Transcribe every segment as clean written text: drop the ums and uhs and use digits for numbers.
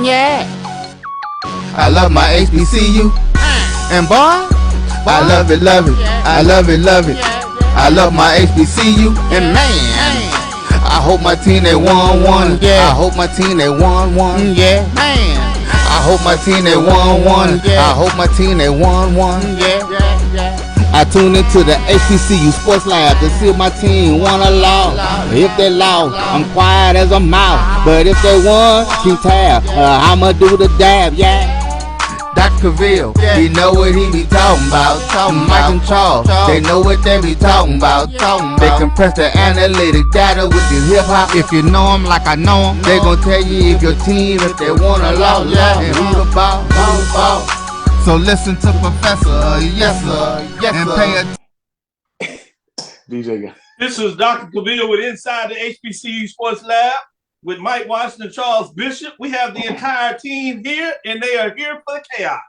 Yeah. I love my HBCU. And boy, I love it, love it. I love it, love it. I love my HBCU. And man, I hope my team they won. Yeah. I hope my team they won. Yeah. Man, I hope my team they won. I hope my team they won. Yeah. I tune into the HBCU Sports Lab to see if my team won or lost. If they lost, I'm quiet as a mouse. But if they won, keep tab. I'ma do the dab, yeah. Dr. Cavil, he know what he be talking about. Mike and Charles, they know what they be talking about. They compress the analytic data with the hip hop. If you know them like I know them, they gon' tell you if your team, if they won or lost, and who the ball, who the ball. So listen to Professor, yes sir, and pay attention. DJ. This is Dr. Cavil with Inside the HBCU Sports Lab with Mike Washington, Charles Bishop. We have the entire team here, and they are here for the chaos.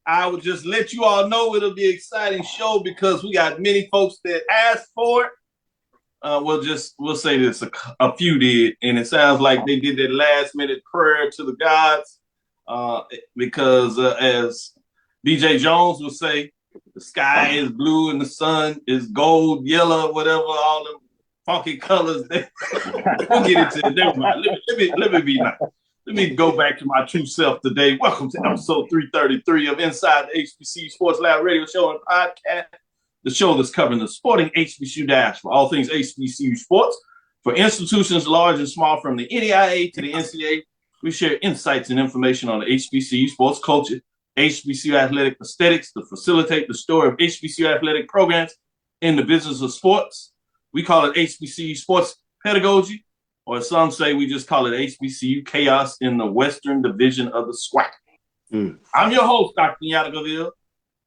I would just let you all know it'll be an exciting show because we got many folks that asked for it. We'll say this, a few did, and it sounds like they did that last minute prayer to the gods because as BJ Jones would say, the sky is blue and the sun is gold, yellow, whatever, all them funky colors. We'll get into it. Never mind. Let me be nice. Let me go back to my true self today. Welcome to episode 333 of Inside the HBCU Sports Lab radio show and podcast, the show that's covering the sporting HBCU dash for all things HBCU sports. For institutions large and small, from the NAIA to the NCAA, we share insights and information on the HBCU sports culture, HBCU athletic aesthetics to facilitate the story of HBCU athletic programs in the business of sports. We call it HBCU sports pedagogy, or as some say, we just call it HBCU chaos in the Western Division of the SWAC. I'm your host, Dr. Kenyatta Cavil,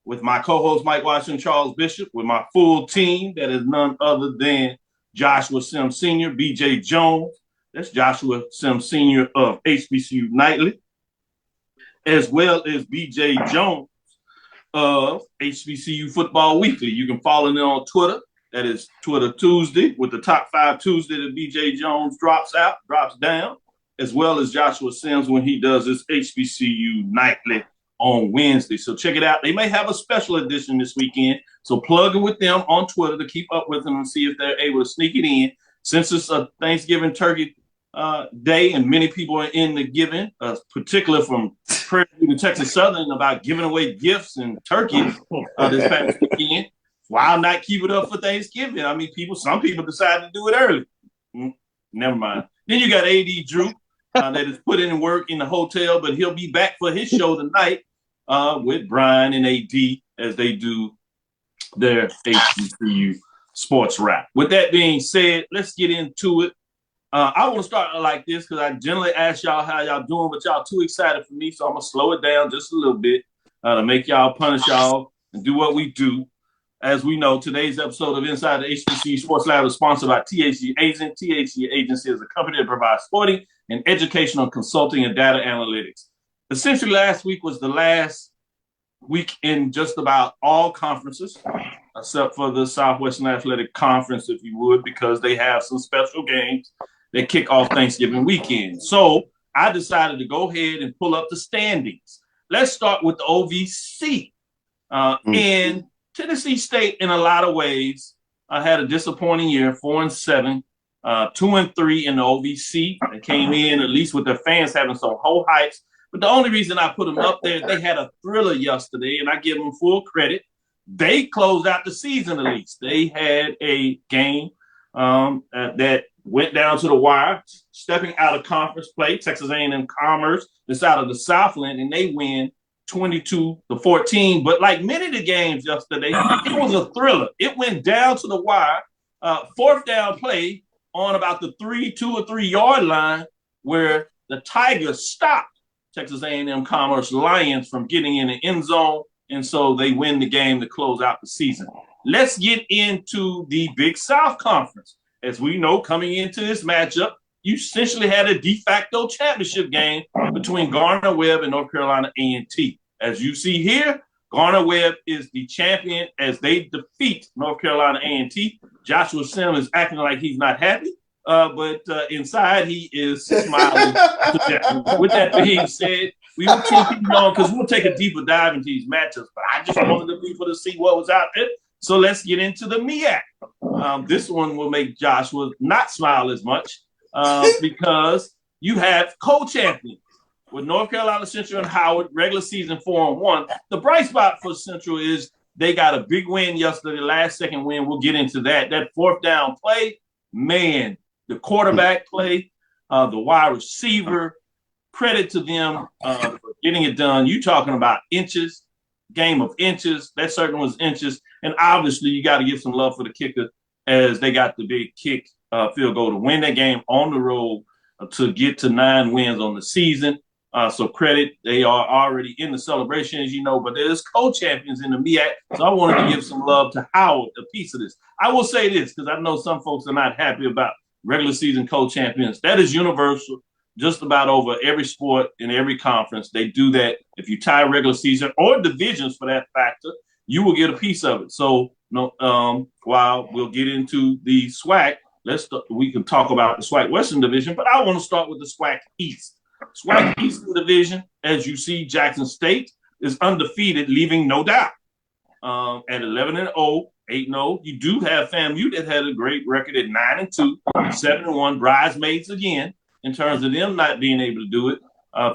with my co-host, Mike Washington, Charles Bishop, with my full team that is none other than Joshua Sims Sr., BJ Jones. That's Joshua Sims Sr. of HBCU Nightly, as well as BJ Jones of HBCU Football Weekly. You can follow them on Twitter. That is Twitter Tuesday with the top 5 Tuesday that BJ Jones drops down, as well as Joshua Sims when he does his HBCU Nightly on Wednesday. So check it out. They may have a special edition this weekend. So plug in with them on Twitter to keep up with them and see if they're able to sneak it in. Since it's a Thanksgiving turkey day and many people are in the giving, particularly from Prairie View to Texas Southern, about giving away gifts and turkeys this past weekend. Why not keep it up for Thanksgiving? I mean, some people decide to do it early. Never mind. Then you got AD Drew that is put in work in the hotel, but he'll be back for his show tonight with Brian and AD as they do their HBCU Sports Wrap. With that being said, let's get into it. I want to start like this because I generally ask y'all how y'all doing, but y'all too excited for me, so I'm going to slow it down just a little bit to make y'all punish y'all and do what we do. As we know, today's episode of Inside the HBCU Sports Lab is sponsored by THG Agent. THG Agency is a company that provides sporting and educational consulting and data analytics. Essentially, last week was the last week in just about all conferences, except for the Southwestern Athletic Conference, if you would, because they have some special games that kick off Thanksgiving weekend. So I decided to go ahead and pull up the standings. Let's start with the OVC. And Tennessee State, in a lot of ways, had a disappointing year, 4-7, 2-3 in the OVC. They came in, at least with their fans having some whole hypes. But the only reason I put them up there, they had a thriller yesterday, and I give them full credit. They closed out the season, at least. They had a game that went down to the wire, stepping out of conference play. Texas A&M Commerce is out of the Southland, and they win 22-14, but like many of the games yesterday, it was a thriller. It went down to the wire, fourth down play on about the 2 or 3 yard line, where the Tigers stopped Texas A&M Commerce Lions from getting in the end zone, and so they win the game to close out the season. Let's get into the Big South Conference. As we know, coming into this matchup, you essentially had a de facto championship game between Gardner-Webb and North Carolina A&T. As you see here, Gardner-Webb is the champion as they defeat North Carolina A&T. Joshua Sims is acting like he's not happy. but inside he is smiling. With that being said, we will keep on because we'll take a deeper dive into these matchups. But I just wanted the people to see what was out there. So let's get into the MEAC. This one will make Joshua not smile as much because you have co-champions with North Carolina Central and Howard, regular season 4-1. The bright spot for Central is they got a big win yesterday, last second win. We'll get into that. That fourth down play, man, the quarterback play, the wide receiver, credit to them for getting it done. You talking about inches, game of inches. That certainly was inches. And obviously, you got to give some love for the kicker as they got the big kick field goal to win that game on the road to get to 9 wins on the season. So credit, they are already in the celebration, as you know, but there's co-champions in the MEAC. So I wanted to give some love to Howard, a piece of this. I will say this, because I know some folks are not happy about regular season co-champions. That is universal, just about over every sport in every conference. They do that. If you tie regular season or divisions for that factor, you will get a piece of it. So while we'll get into the SWAC, we can talk about the SWAC Western Division, but I want to start with the SWAC East. SWAC Eastern Division, as you see, Jackson State is undefeated, leaving no doubt. At 11-0, 8-0, you do have FAMU that had a great record at 9-2, 7-1, bridesmaids again in terms of them not being able to do it.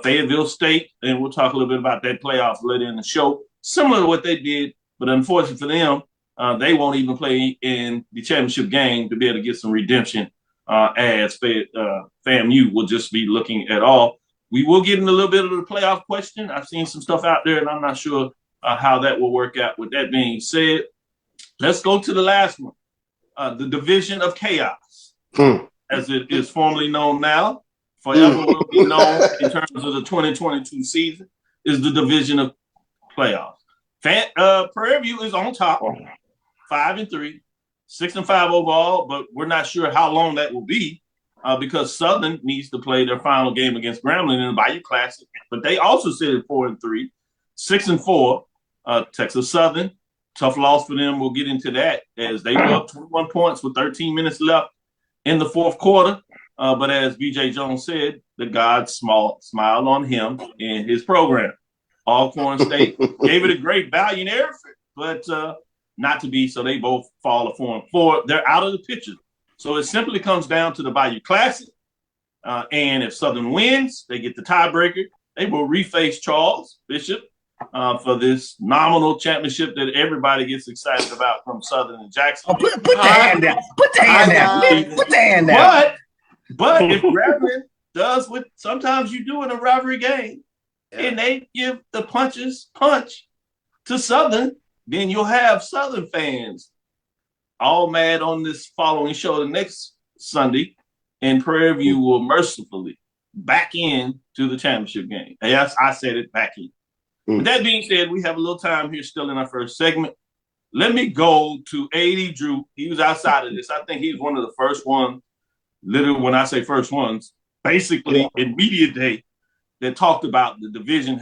Fayetteville State, and we'll talk a little bit about that playoff later in the show, similar to what they did, but unfortunately for them, they won't even play in the championship game to be able to get some redemption as FAMU will just be looking at all. We will get in a little bit of the playoff question. I've seen some stuff out there, and I'm not sure how that will work out. With that being said, let's go to the last one, the Division of Chaos, as it is formerly known now. Forever will be known in terms of the 2022 season, is the Division of Playoffs. Prairie View is on top, 5-3, 6-5 overall, but we're not sure how long that will be because Southern needs to play their final game against Grambling in the Bayou Classic. But they also sit at 4-3, 6-4. Texas Southern, tough loss for them. We'll get into that as they were up 21 points with 13 minutes left in the fourth quarter. But as BJ Jones said, the gods smiled on him and his program. Alcorn State gave it a great valiant effort, but not to be, so they both fall to 4-4. They're out of the picture. So it simply comes down to the Bayou Classic. And if Southern wins, they get the tiebreaker. They will reface Charles Bishop for this nominal championship that everybody gets excited about from Southern and Jackson. Put the hand down. Put the hand down. Put the hand down. But if Grambling does what sometimes you do in a rivalry game, and they give the punch to Southern, then you'll have Southern fans all mad on this following show the next Sunday, and Prairie View will mercifully back in to the championship game. Yes, I said it, back in. With that being said, we have a little time here still in our first segment. Let me go to A.D. Drew. He was outside of this. I think he was one of the first ones, literally when I say first ones, basically in media day, that talked about the division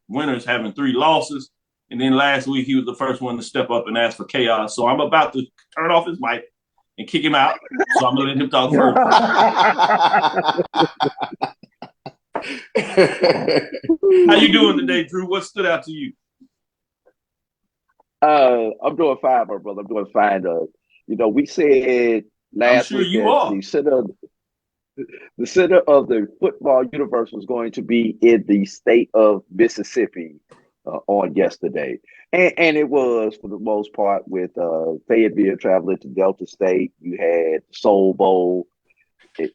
winners having 3 losses. And then last week, he was the first one to step up and ask for chaos. So I'm about to turn off his mic and kick him out. So I'm going to let him talk first. How you doing today, Drew? What stood out to you? I'm doing fine, my brother. I'm doing fine. We said last week that the center of the football universe was going to be in the state of Mississippi on yesterday. And it was, for the most part, with Fayetteville traveling to Delta State. You had Soul Bowl,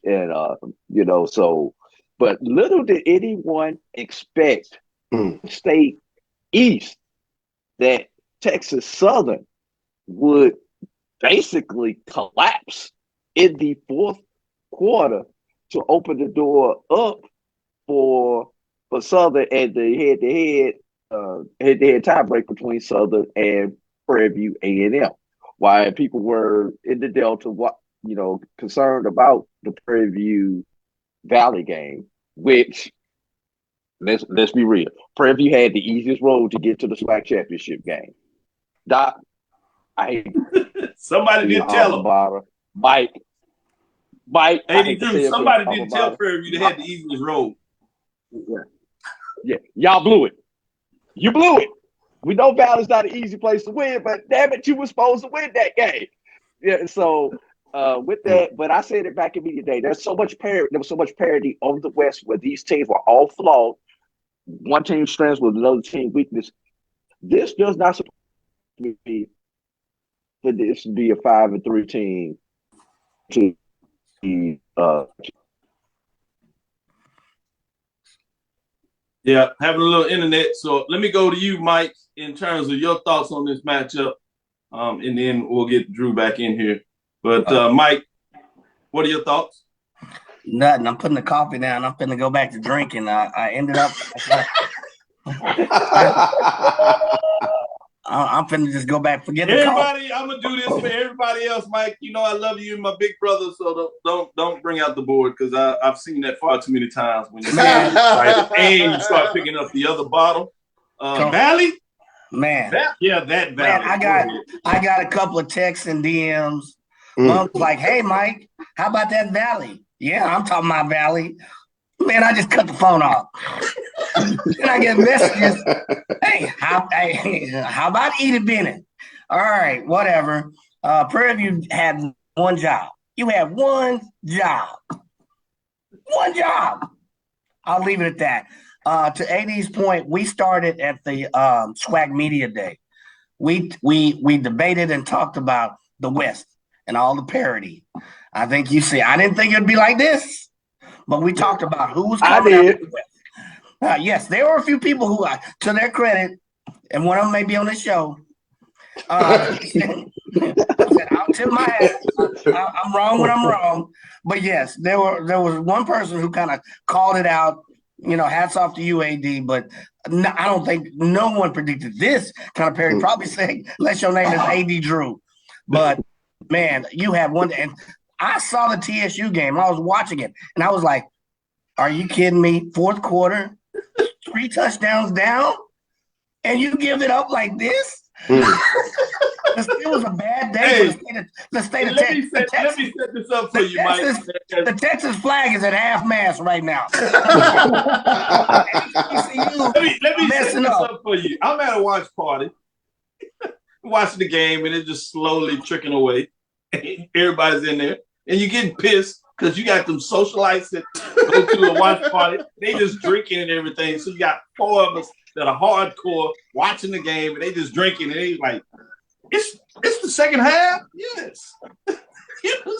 and but little did anyone expect State East that Texas Southern would basically collapse in the fourth quarter to open the door up for Southern and the head-to-head tiebreak between Southern and Prairie View A&M. Why people were in the Delta, concerned about the Prairie View Valley game, which let's be real, Prairie View had the easiest road to get to the SWAC championship game. Doc, I hate somebody did tell him. Mike, Mike, I AD hate to Drew, say it, somebody but didn't tell Prairie View they had the easiest road. Yeah, y'all blew it. You blew it. We know Valley's not an easy place to win, but damn it, you were supposed to win that game. Yeah, so with that, but I said it back in media day. There's so much parity. There was so much parity on the West where these teams were all flawed. One team's strengths with another team's weakness. This does not supposed to be for this to be a 5-3 team to be Yeah, having a little internet. So let me go to you, Mike, in terms of your thoughts on this matchup. And then we'll get Drew back in here. But Mike, what are your thoughts? Nothing. I'm putting the coffee down. I'm finna go back to drinking. I ended up. I'm finna just go back. Forget the coffee. Everybody, I'm gonna do this for everybody else, Mike. You know I love you, and my big brother. So don't bring out the board because I've seen that far too many times when you and you start picking up the other bottle. Valley. Man, that Valley. Man, I got a couple of texts and DMs. One was like, "Hey, Mike, how about that Valley?" Yeah, I'm talking about Valley. Man, I just cut the phone off. Then I get messages. Hey, how about Edith Bennett? All right, whatever. Prairie View had one job. You had one job. One job. I'll leave it at that. To AD's point, we started at the SWAC Media Day. We debated and talked about the West and all the parity. I think you see, I didn't think it'd be like this, but we talked about who was coming out of the West. Yes, there were a few people who, to their credit, and one of them may be on the show. I said, I'll tip my hat. I'm wrong when I'm wrong. But yes, there was one person who kind of called it out. You know, hats off to you, AD. But no, I don't think no one predicted this kind of parity. Probably saying, unless your name is AD Drew. But man, you have one. And I saw the TSU game. I was watching it, and I was like, "Are you kidding me? Fourth quarter, 3 touchdowns down, and you give it up like this?" It was a bad day for the state of Texas. Let me set this up for you, Mike. The Texas flag is at half mast right now. let me set this up for you. I'm at a watch party, watching the game, and it's just slowly tricking away. Everybody's in there, and you're getting pissed because you got them socialites that go to a watch party. They just drinking and everything. So you got 4 of us that are hardcore watching the game, and they just drinking, and they like, it's the second half. Yes,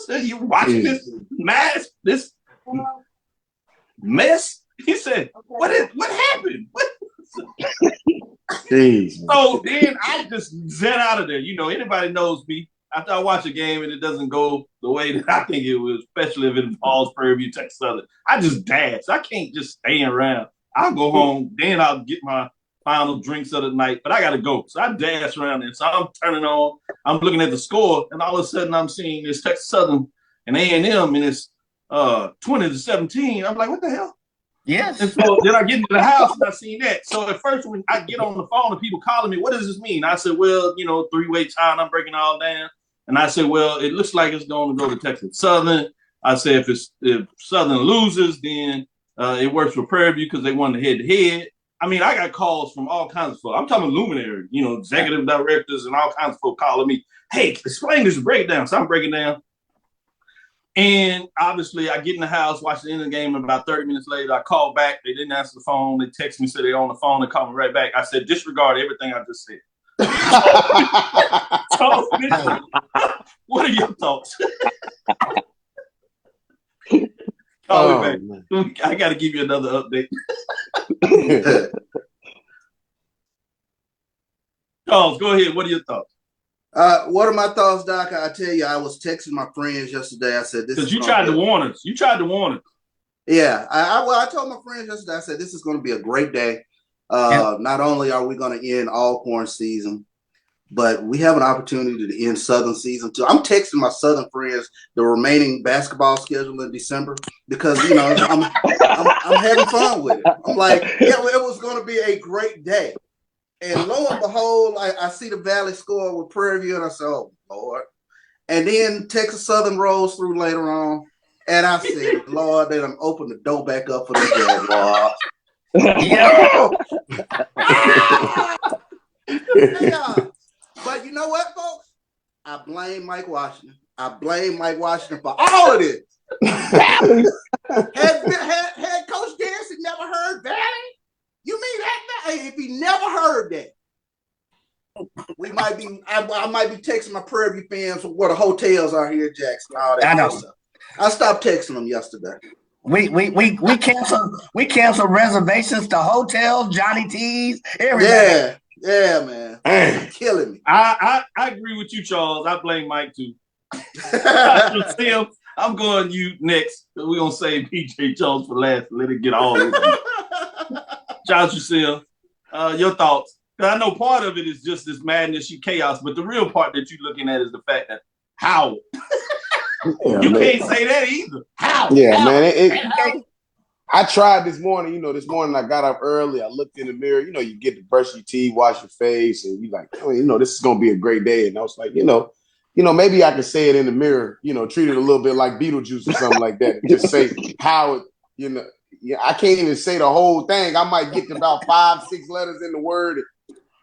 you watching this mess. He said, "What happened? What?" So then I just zen out of there. You know, anybody knows me. After I watch a game and it doesn't go the way that I think it will, especially if it involves Prairie View, Texas Southern, I just dash. I can't just stay around. I'll go home, then I'll get my final drinks of the night, but I got to go. So I dash around there. So I'm turning on, I'm looking at the score, and all of a sudden I'm seeing this Texas Southern and A&M, and it's 20-17. I'm like, what the hell? Yes. And so then I get into the house and I seen that. So at first when I get on the phone and people calling me, what does this mean? I said, well, you know, 3-way tie, and I'm breaking it all down. And I said, well, it looks like it's going to go to Texas Southern. I said, if Southern loses, then it works for Prairie View because they won the head-to-head. I mean, I got calls from all kinds of folks. I'm talking luminary, you know, executive directors and all kinds of folks calling me, hey, explain this breakdown. So I'm breaking down. And obviously, I get in the house, watch the end of the game, and about 30 minutes later, I call back. They didn't answer the phone. They text me, said they're on the phone, and call me right back. I said, disregard everything I just said. So, what are your thoughts? Call me back. I got to give you another update. Charles, go ahead. What are your thoughts? What are my thoughts, Doc? I tell you, I was texting my friends yesterday. I said, "This." Because you tried to warn us. You tried to warn us. Yeah, I told my friends yesterday. I said, "This is going to be a great day. Not only are we going to end Alcorn season, but we have an opportunity to end Southern season too." I'm texting my Southern friends the remaining basketball schedule in December because you know I'm having fun with it. I'm like, yeah, it was going to be a great day. And lo and behold, I see the Valley score with Prairie View, and I said, "Oh Lord!" And then Texas Southern rolls through later on, And I said, Lord, then I'm open the door back up for the Jaguars. Yeah. But you know what, folks? I blame Mike Washington. I blame Mike Washington for all of this. Head Coach Garrison never heard Valley? You mean that? Hey, if he never heard that, we might be. I might be texting my Prairie View fans where the hotels are here in Jackson. All that kind of stuff. I stopped texting them yesterday. We canceled reservations to hotels, Johnny T's, everything. Yeah, man. It's killing me. I agree with you, Charles. I blame Mike too. Sam, I'm going you next. We're gonna save PJ Jones for last. Let it get all in. Josh yourself. Your thoughts. I know part of it is just this madness, chaos, but the real part that you're looking at is the fact that how you can't say that either. How? Yeah, how? Man. I tried this morning. This morning I got up early. I looked in the mirror. You get to brush your teeth, wash your face, and you like, this is gonna be a great day. And I was like, maybe I could say it in the mirror. Treat it a little bit like Beetlejuice or something like that. And just say how it. I can't even say the whole thing. I might get to about 5-6 letters in the word.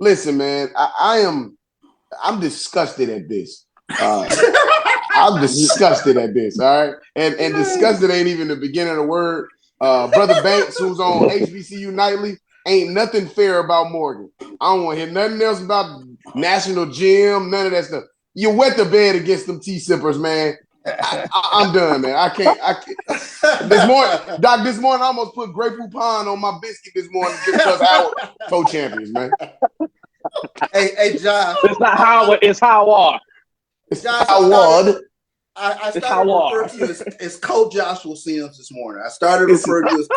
Listen, man, I'm disgusted at this. I'm disgusted at this. All right, and disgusted ain't even the beginning of the word. Brother Banks, who's on HBCU Nightly, ain't nothing fair about Morgan. I don't want to hear nothing else about National Gym, none of that stuff. You wet the bed against them tea sippers, man. I'm done, man. I can't. This morning I almost put grapefruit pond on my biscuit this morning just because Howard co-champions, man. Hey, Josh. It's not Howard, it's Howard. Josh, I started referring to you as Coach Joshua Sims this morning. I started referring to you as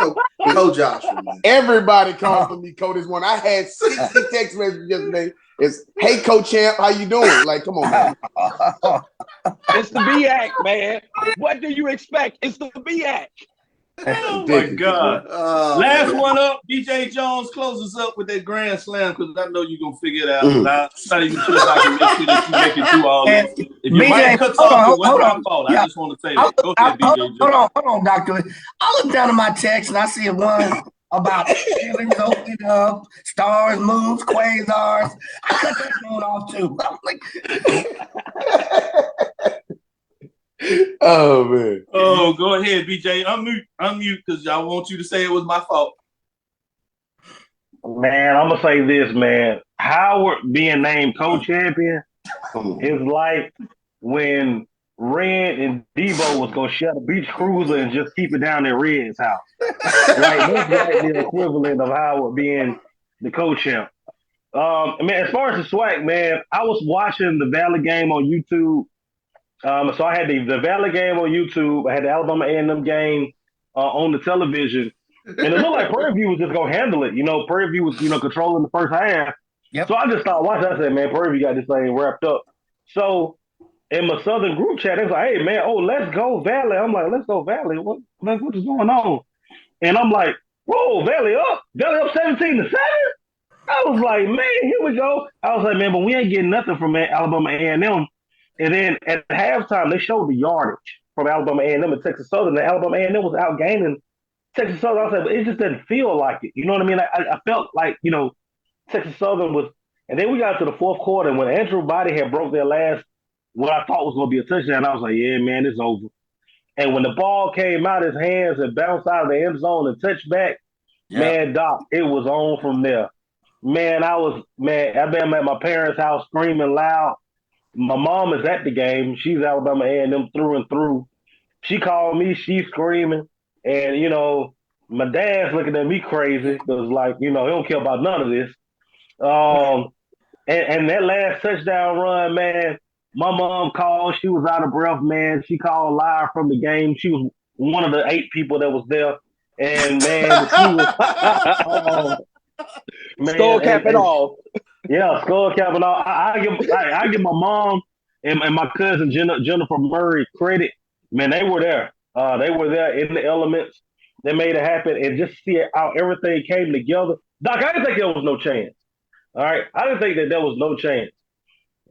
Coach Joshua, man. Everybody called for me Coach this morning. I had 60 text messages yesterday. It's, hey, Coach Champ, how you doing? Like, come on, man. It's the BAC, man. What do you expect? It's the BAC. Oh, my God. Last one up, DJ Jones, close us up with that grand slam because I know you're going to figure it out. I'm not even sure if I can make sure that you make it through all this. If you might cut off, it wasn't my fault. I just want to say that. Go ahead, DJ Jones. Hold on, Doctor. I look down at my text and I see one about heavens opening up, stars, moons, quasars. I cut that phone off too. I'm like, oh man. Oh, go ahead, BJ. Unmute because I want you to say it was my fault. Man, I'm gonna say this, man. Howard being named co-champion is like when Red and Debo was gonna shut a beach cruiser and just keep it down at Red's house. That's like the equivalent of Howard being the co-champ. Man, as far as the SWAC, man, I was watching the Valley game on YouTube. So I had the Valley game on YouTube. I had the Alabama A&M game on the television. And it looked like Prairie View was just going to handle it. Prairie View was, controlling the first half. Yep. So I just started watching. I said, man, Prairie View got this thing wrapped up. So in my Southern group chat, they was like, hey, man, let's go Valley. I'm like, let's go Valley. What is going on? And I'm like, whoa, Valley up 17-7? I was like, man, here we go. I was like, man, but we ain't getting nothing from Alabama A&M. And then at halftime, they showed the yardage from Alabama A&M and Texas Southern. And Alabama A&M was outgaining Texas Southern. I said, but it just didn't feel like it. You know what I mean? I felt like, Texas Southern was. And then we got to the fourth quarter, and when Andrew Body had broke their last, what I thought was going to be a touchdown, I was like, yeah, man, it's over. And when the ball came out of his hands and bounced out of the end zone and touched back, man, Doc, it was on from there. Man, I've been at my parents' house screaming loud. My mom is at the game. She's Alabama A&M through and through. She called me. She's screaming. And, my dad's looking at me crazy because, he don't care about none of this. And that last touchdown run, man, my mom called. She was out of breath, man. She called live from the game. She was one of the 8 people that was there. And, man, she was skull cap and all. Yeah, skull cap and all. I give my mom and my cousin Jennifer Murray credit. Man, they were there. They were there in the elements. They made it happen, and just see how everything came together. Doc, I didn't think there was no chance. All right, I didn't think that there was no chance,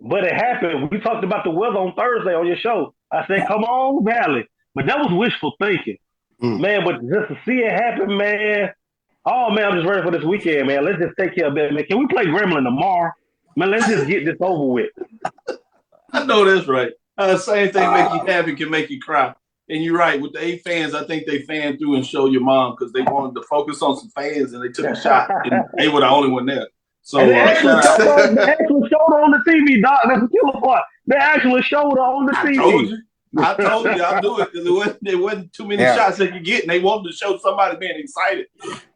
but it happened. We talked about the weather on Thursday on your show. I said, "Come on, Valley, But that was wishful thinking, man. But just to see it happen, man. Oh man, I'm just ready for this weekend, man. Let's just take care of that, man. Can we play Gremlin tomorrow? Man, let's just get this over with. I know that's right. Same thing make you happy can make you cry. And you're right. With the 8 fans, I think they fanned through and showed your mom because they wanted to focus on some fans and they took a shot and they were the only one there. So they actually showed her on the TV, Doc. That's the killer part. They actually showed her on the TV. I told you I'll do it because there wasn't too many shots they could get, and they wanted to show somebody being excited.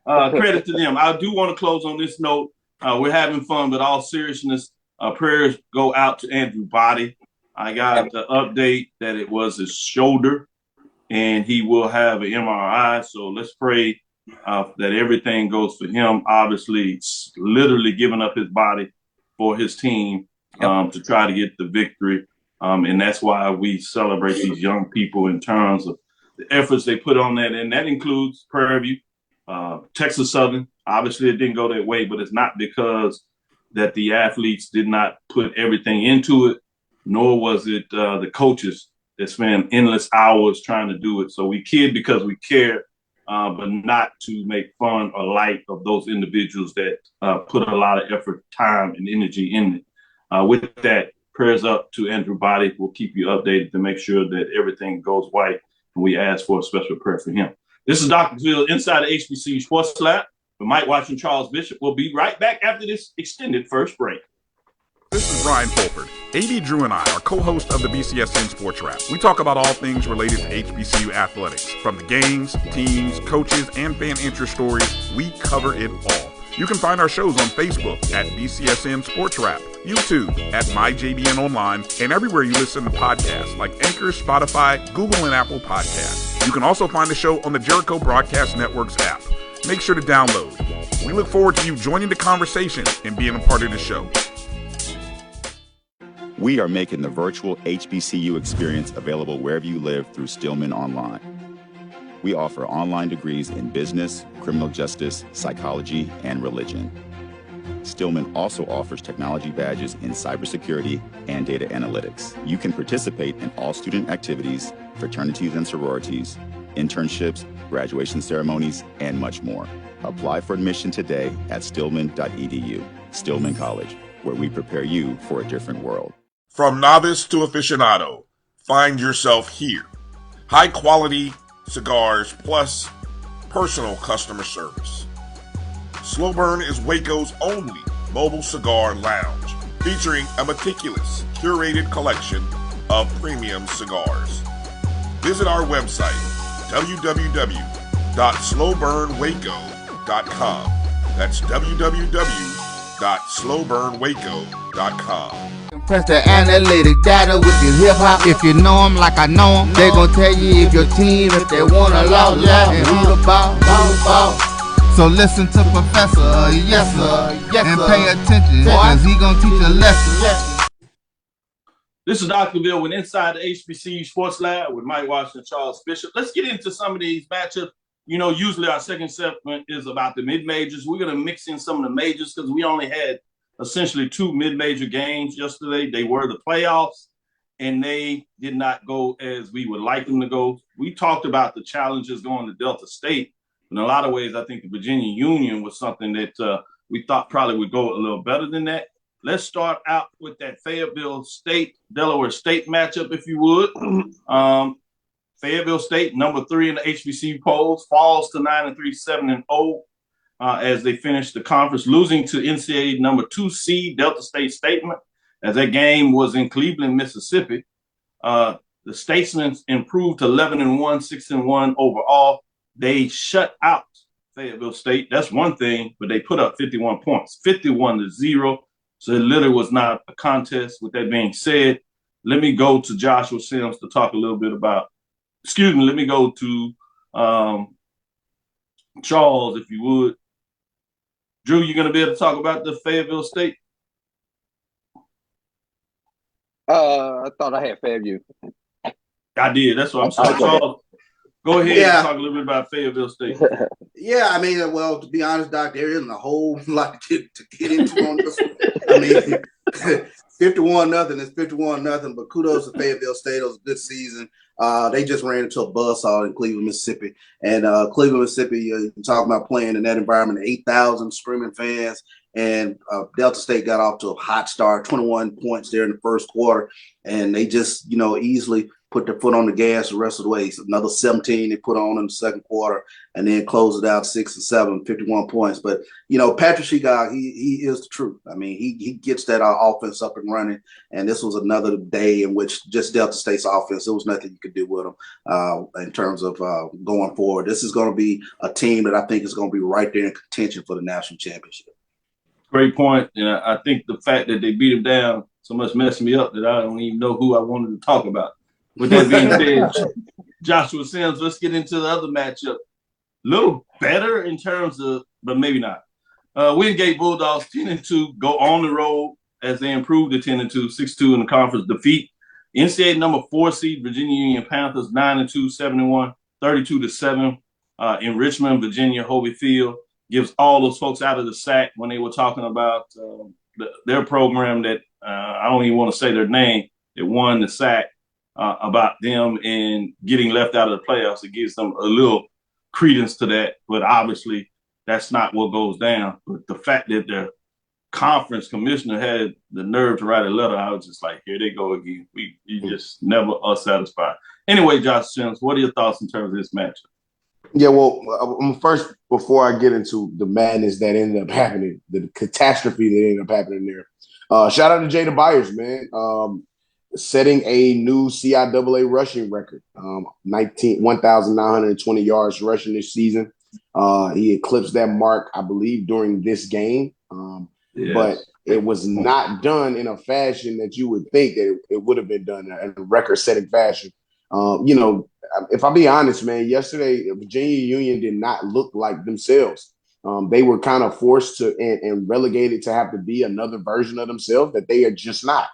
Credit to them. I do want to close on this note. We're having fun, but all seriousness, prayers go out to Andrew Body. I got the update that it was his shoulder, and he will have an MRI. So let's pray that everything goes for him. Obviously, literally giving up his body for his team to try to get the victory. And that's why we celebrate these young people in terms of the efforts they put on that. And that includes Prairie View, Texas Southern. Obviously, it didn't go that way, but it's not because that the athletes did not put everything into it, nor was it the coaches that spend endless hours trying to do it. So we kid because we care, but not to make fun or light of those individuals that put a lot of effort, time, and energy in it. With that, prayers up to Andrew Body. We'll keep you updated to make sure that everything goes right. And we ask for a special prayer for him. This is Dr. Cavil inside the HBCU Sports Lab with Mike Watson and Charles Bishop. We'll be right back after this extended first break. This is Ryan Fulford. AD Drew and I are co-hosts of the BCSN SportsWrap. We talk about all things related to HBCU athletics. From the games, teams, coaches, and fan interest stories, we cover it all. You can find our shows on Facebook at BCSN SportsWrap, YouTube at MyJBN Online, and everywhere you listen to podcasts like Anchor, Spotify, Google, and Apple Podcasts. You can also find the show on the Jericho Broadcast Network's app. Make sure to download. We look forward to you joining the conversation and being a part of the show. We are making the virtual HBCU experience available wherever you live through Stillman Online. We offer online degrees in business, criminal justice, psychology, and religion. Stillman also offers technology badges in cybersecurity and data analytics. You can participate in all student activities, fraternities and sororities, internships, graduation ceremonies, and much more. Apply for admission today at stillman.edu. Stillman College, where we prepare you for a different world. From novice to aficionado, find yourself here. High quality cigars plus personal customer service. Slow Burn is Waco's only mobile cigar lounge, featuring a meticulous, curated collection of premium cigars. Visit our website, www.slowburnwaco.com. That's www.slowburnwaco.com. Press the analytic data with your hip hop. If you know them like I know them, they gon' tell you if your team, if they wanna lose, and who the ball. So listen to Professor, yes sir, and pay attention, cause he gon' teach a lesson. This is Dr. Cavil with Inside the HBCU Sports Lab with Mike Watson and Charles Bishop. Let's get into some of these matchups. You know, usually our second segment is about the mid-majors. We're gonna mix in some of the majors because we only had essentially 2 mid-major games yesterday. They were the playoffs, and they did not go as we would like them to go. We talked about the challenges going to Delta State. In a lot of ways, I think the Virginia Union was something that we thought probably would go a little better than that. Let's start out with that Fayetteville State, Delaware State matchup, if you would. Fayetteville State, number 3 in the HBCU polls, falls to 9-3, 7-0. As they finished the conference, losing to NCAA number 2 seed Delta State Statesman, as that game was in Cleveland, Mississippi. The Statesmen improved to 11-1, 6-1 overall. They shut out Fayetteville State. That's one thing, but they put up 51 points, 51-0. So it literally was not a contest. With that being said, let me go to Joshua Sims to talk a little bit about, let me go to Charles, if you would. Drew, you going to be able to talk about the Fayetteville State? I thought I had Fairview. I did. That's what I'm saying. Charles, Go ahead and talk a little bit about Fayetteville State. Yeah, I mean, well, to be honest, Doc, there isn't a whole lot to get into on this one. I mean, 51-0 is 51-0, but kudos to Fayetteville State. It was a good season. They just ran into a buzzsaw in Cleveland, Mississippi. And Cleveland, Mississippi, you talk about playing in that environment, 8,000 screaming fans. And Delta State got off to a hot start, 21 points there in the first quarter. And they just, easily put their foot on the gas the rest of the way. So another 17 they put on in the second quarter and then close it out 6-7, 51 points. But, Patrick Shegog, he is the truth. I mean, he gets that offense up and running. And this was another day in which just Delta State's offense, there was nothing you could do with them in terms of going forward. This is going to be a team that I think is going to be right there in contention for the national championship. Great point. And I think the fact that they beat him down so much messed me up that I don't even know who I wanted to talk about. With that being said, Joshua Sims, let's get into the other matchup. Little better in terms of, but maybe not. Wingate Bulldogs 10-2 go on the road as they improve to 10-2, 6-2 in the conference defeat. NCAA number 4 seed Virginia Union Panthers 9-2, 71, 32-7 in Richmond, Virginia, Hobie Field. Gives all those folks out of the SWAC when they were talking about their program that I don't even want to say their name. It won the SWAC. About them and getting left out of the playoffs. It gives them a little credence to that, but obviously that's not what goes down. But the fact that the conference commissioner had the nerve to write a letter, I was just like, here they go again. You just never are satisfied. Anyway, Josh Sims, what are your thoughts in terms of this matchup? Yeah, well, first, before I get into the madness that ended up happening, the catastrophe that ended up happening there, shout out to Jada Byers, man. Setting a new CIAA rushing record, 1,920 yards rushing this season. He eclipsed that mark, I believe, during this game. Yes. But it was not done in a fashion that you would think that it would have been done in a record-setting fashion. If I'll be honest, man, yesterday Virginia Union did not look like themselves. They were kind of forced to and relegated to have to be another version of themselves that they are just not.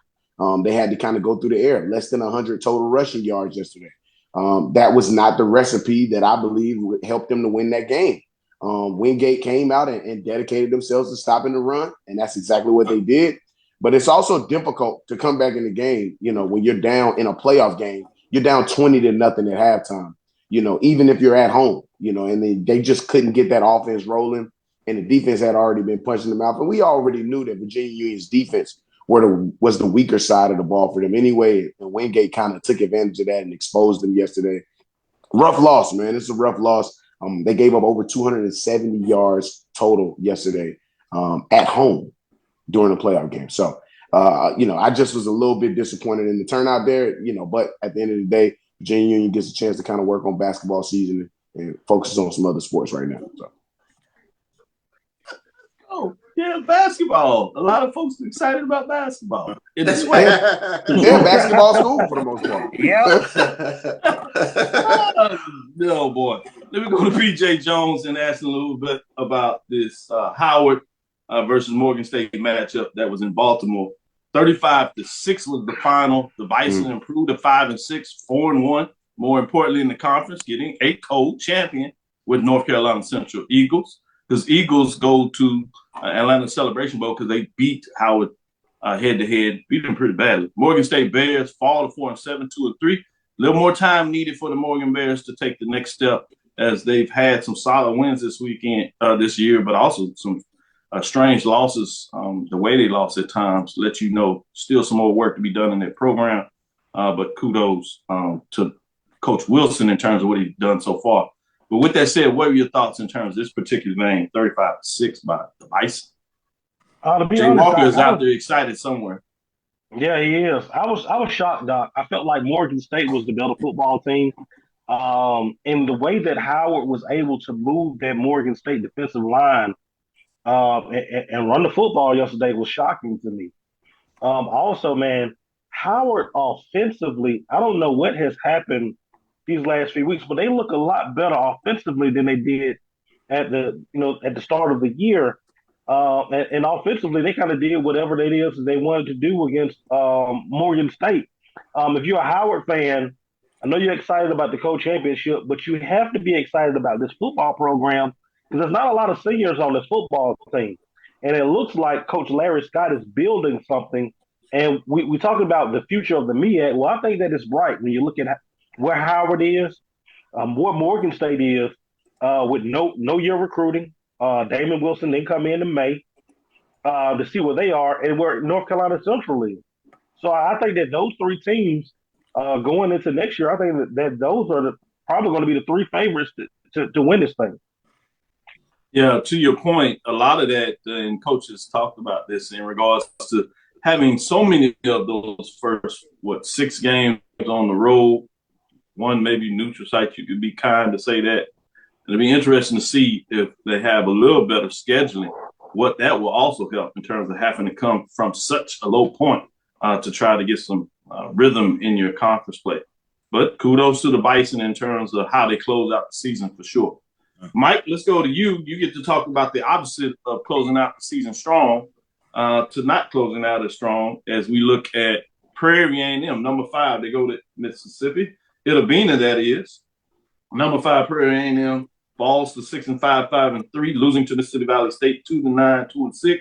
They had to kind of go through the air, less than 100 total rushing yards yesterday. That was not the recipe that I believe would help them to win that game. Wingate came out and dedicated themselves to stopping the run, and that's exactly what they did. But it's also difficult to come back in the game, when you're down in a playoff game, you're down 20-0 at halftime, even if you're at home, and they just couldn't get that offense rolling, and the defense had already been punching them out. And we already knew that Virginia Union's defense was the weaker side of the ball for them anyway. And Wingate kind of took advantage of that and exposed them yesterday. Rough loss, man. It's a rough loss. They gave up over 270 yards total yesterday at home during the playoff game. So, I just was a little bit disappointed in the turnout there, but at the end of the day, Virginia Union gets a chance to kind of work on basketball season and focuses on some other sports right now. So. Oh, yeah, basketball. A lot of folks are excited about basketball. That's right. Yeah, basketball school for the most part. Yeah. Oh, boy. Let me go to PJ Jones and ask him a little bit about this Howard versus Morgan State matchup that was in Baltimore. 35-6 was the final. The Bison improved to 5-6, 4-1. More importantly, in the conference, getting a co-champion with North Carolina Central Eagles. Because Eagles go to Atlanta Celebration Bowl because they beat Howard head-to-head, beat them pretty badly. Morgan State Bears fall to 4-7, 2-3. A little more time needed for the Morgan Bears to take the next step as they've had some solid wins this year, but also some strange losses. The way they lost at times let you know still some more work to be done in that program. But kudos to Coach Wilson in terms of what he's done so far. But with that said, what are your thoughts in terms of this particular game, 35-6 by the Bison? Jay Walker is out there excited somewhere. Yeah, he is. I was shocked, Doc. I felt like Morgan State was the better football team. And the way that Howard was able to move that Morgan State defensive line and run the football yesterday was shocking to me. Also, man, Howard offensively, I don't know what has happened these last few weeks, but they look a lot better offensively than they did at the start of the year. And offensively, they kind of did whatever it is they wanted to do against Morgan State. If you're a Howard fan, I know you're excited about the co-championship, but you have to be excited about this football program because there's not a lot of seniors on this football team. And it looks like Coach Larry Scott is building something. And we talking about the future of the MEAC. Well, I think that it's bright when you look at where Howard is, what Morgan State is, with no year recruiting. Damon Wilson didn't come in May to see where they are, and where North Carolina Central is. So I think that those three teams going into next year, I think that those are probably going to be the three favorites to win this thing. Yeah, to your point, a lot of that, and coaches talked about this in regards to having so many of those first, 6 games on the road, one maybe neutral site, you could be kind to say that. It'll be interesting to see if they have a little better scheduling, what that will also help in terms of having to come from such a low point to try to get some rhythm in your conference play. But kudos to the Bison in terms of how they close out the season for sure. Mike, let's go to you. You get to talk about the opposite of closing out the season strong to not closing out as strong as we look at Prairie A&M, number 5. They go to Mississippi. Itta Bena, that is. Number 5, Prairie A&M falls to 6-5, 5-3, losing to Mississippi Valley State 2-9, 2-6,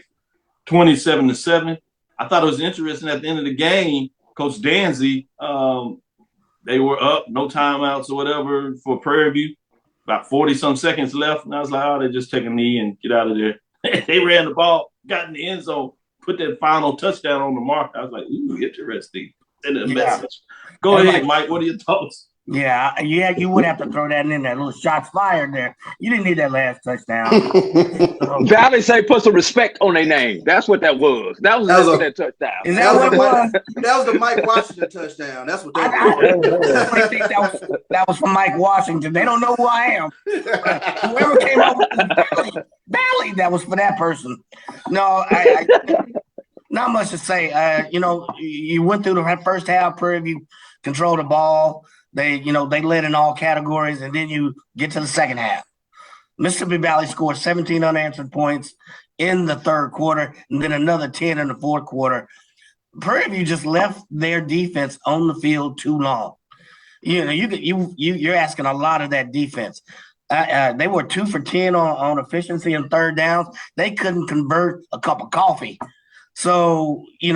27-7. I thought it was interesting at the end of the game, Coach Danzy, they were up, no timeouts or whatever for Prairie View. About 40-some seconds left, and I was like, oh, they just take a knee and get out of there. They ran the ball, got in the end zone, put that final touchdown on the mark. I was like, ooh, interesting. Message. Go ahead, Mike. What are your thoughts? Yeah, you would have to throw that in there. Little shots fired there. You didn't need that last touchdown. Valley say put some respect on their name. That's what that was. That was that touchdown. Is that what it was? That was the Mike Washington touchdown. That's what that was. I think that was from Mike Washington. They don't know who I am. Whoever came up with Valley, that was for that person. No, I not much to say. You went through the first half, Prairie View controlled the ball. They led in all categories, and then you get to the second half. Mississippi Valley scored 17 unanswered points in the third quarter, and then another 10 in the fourth quarter. Prairie View just left their defense on the field too long. You're asking a lot of that defense. They were 2 for 10 on efficiency and third downs. They couldn't convert a cup of coffee. So you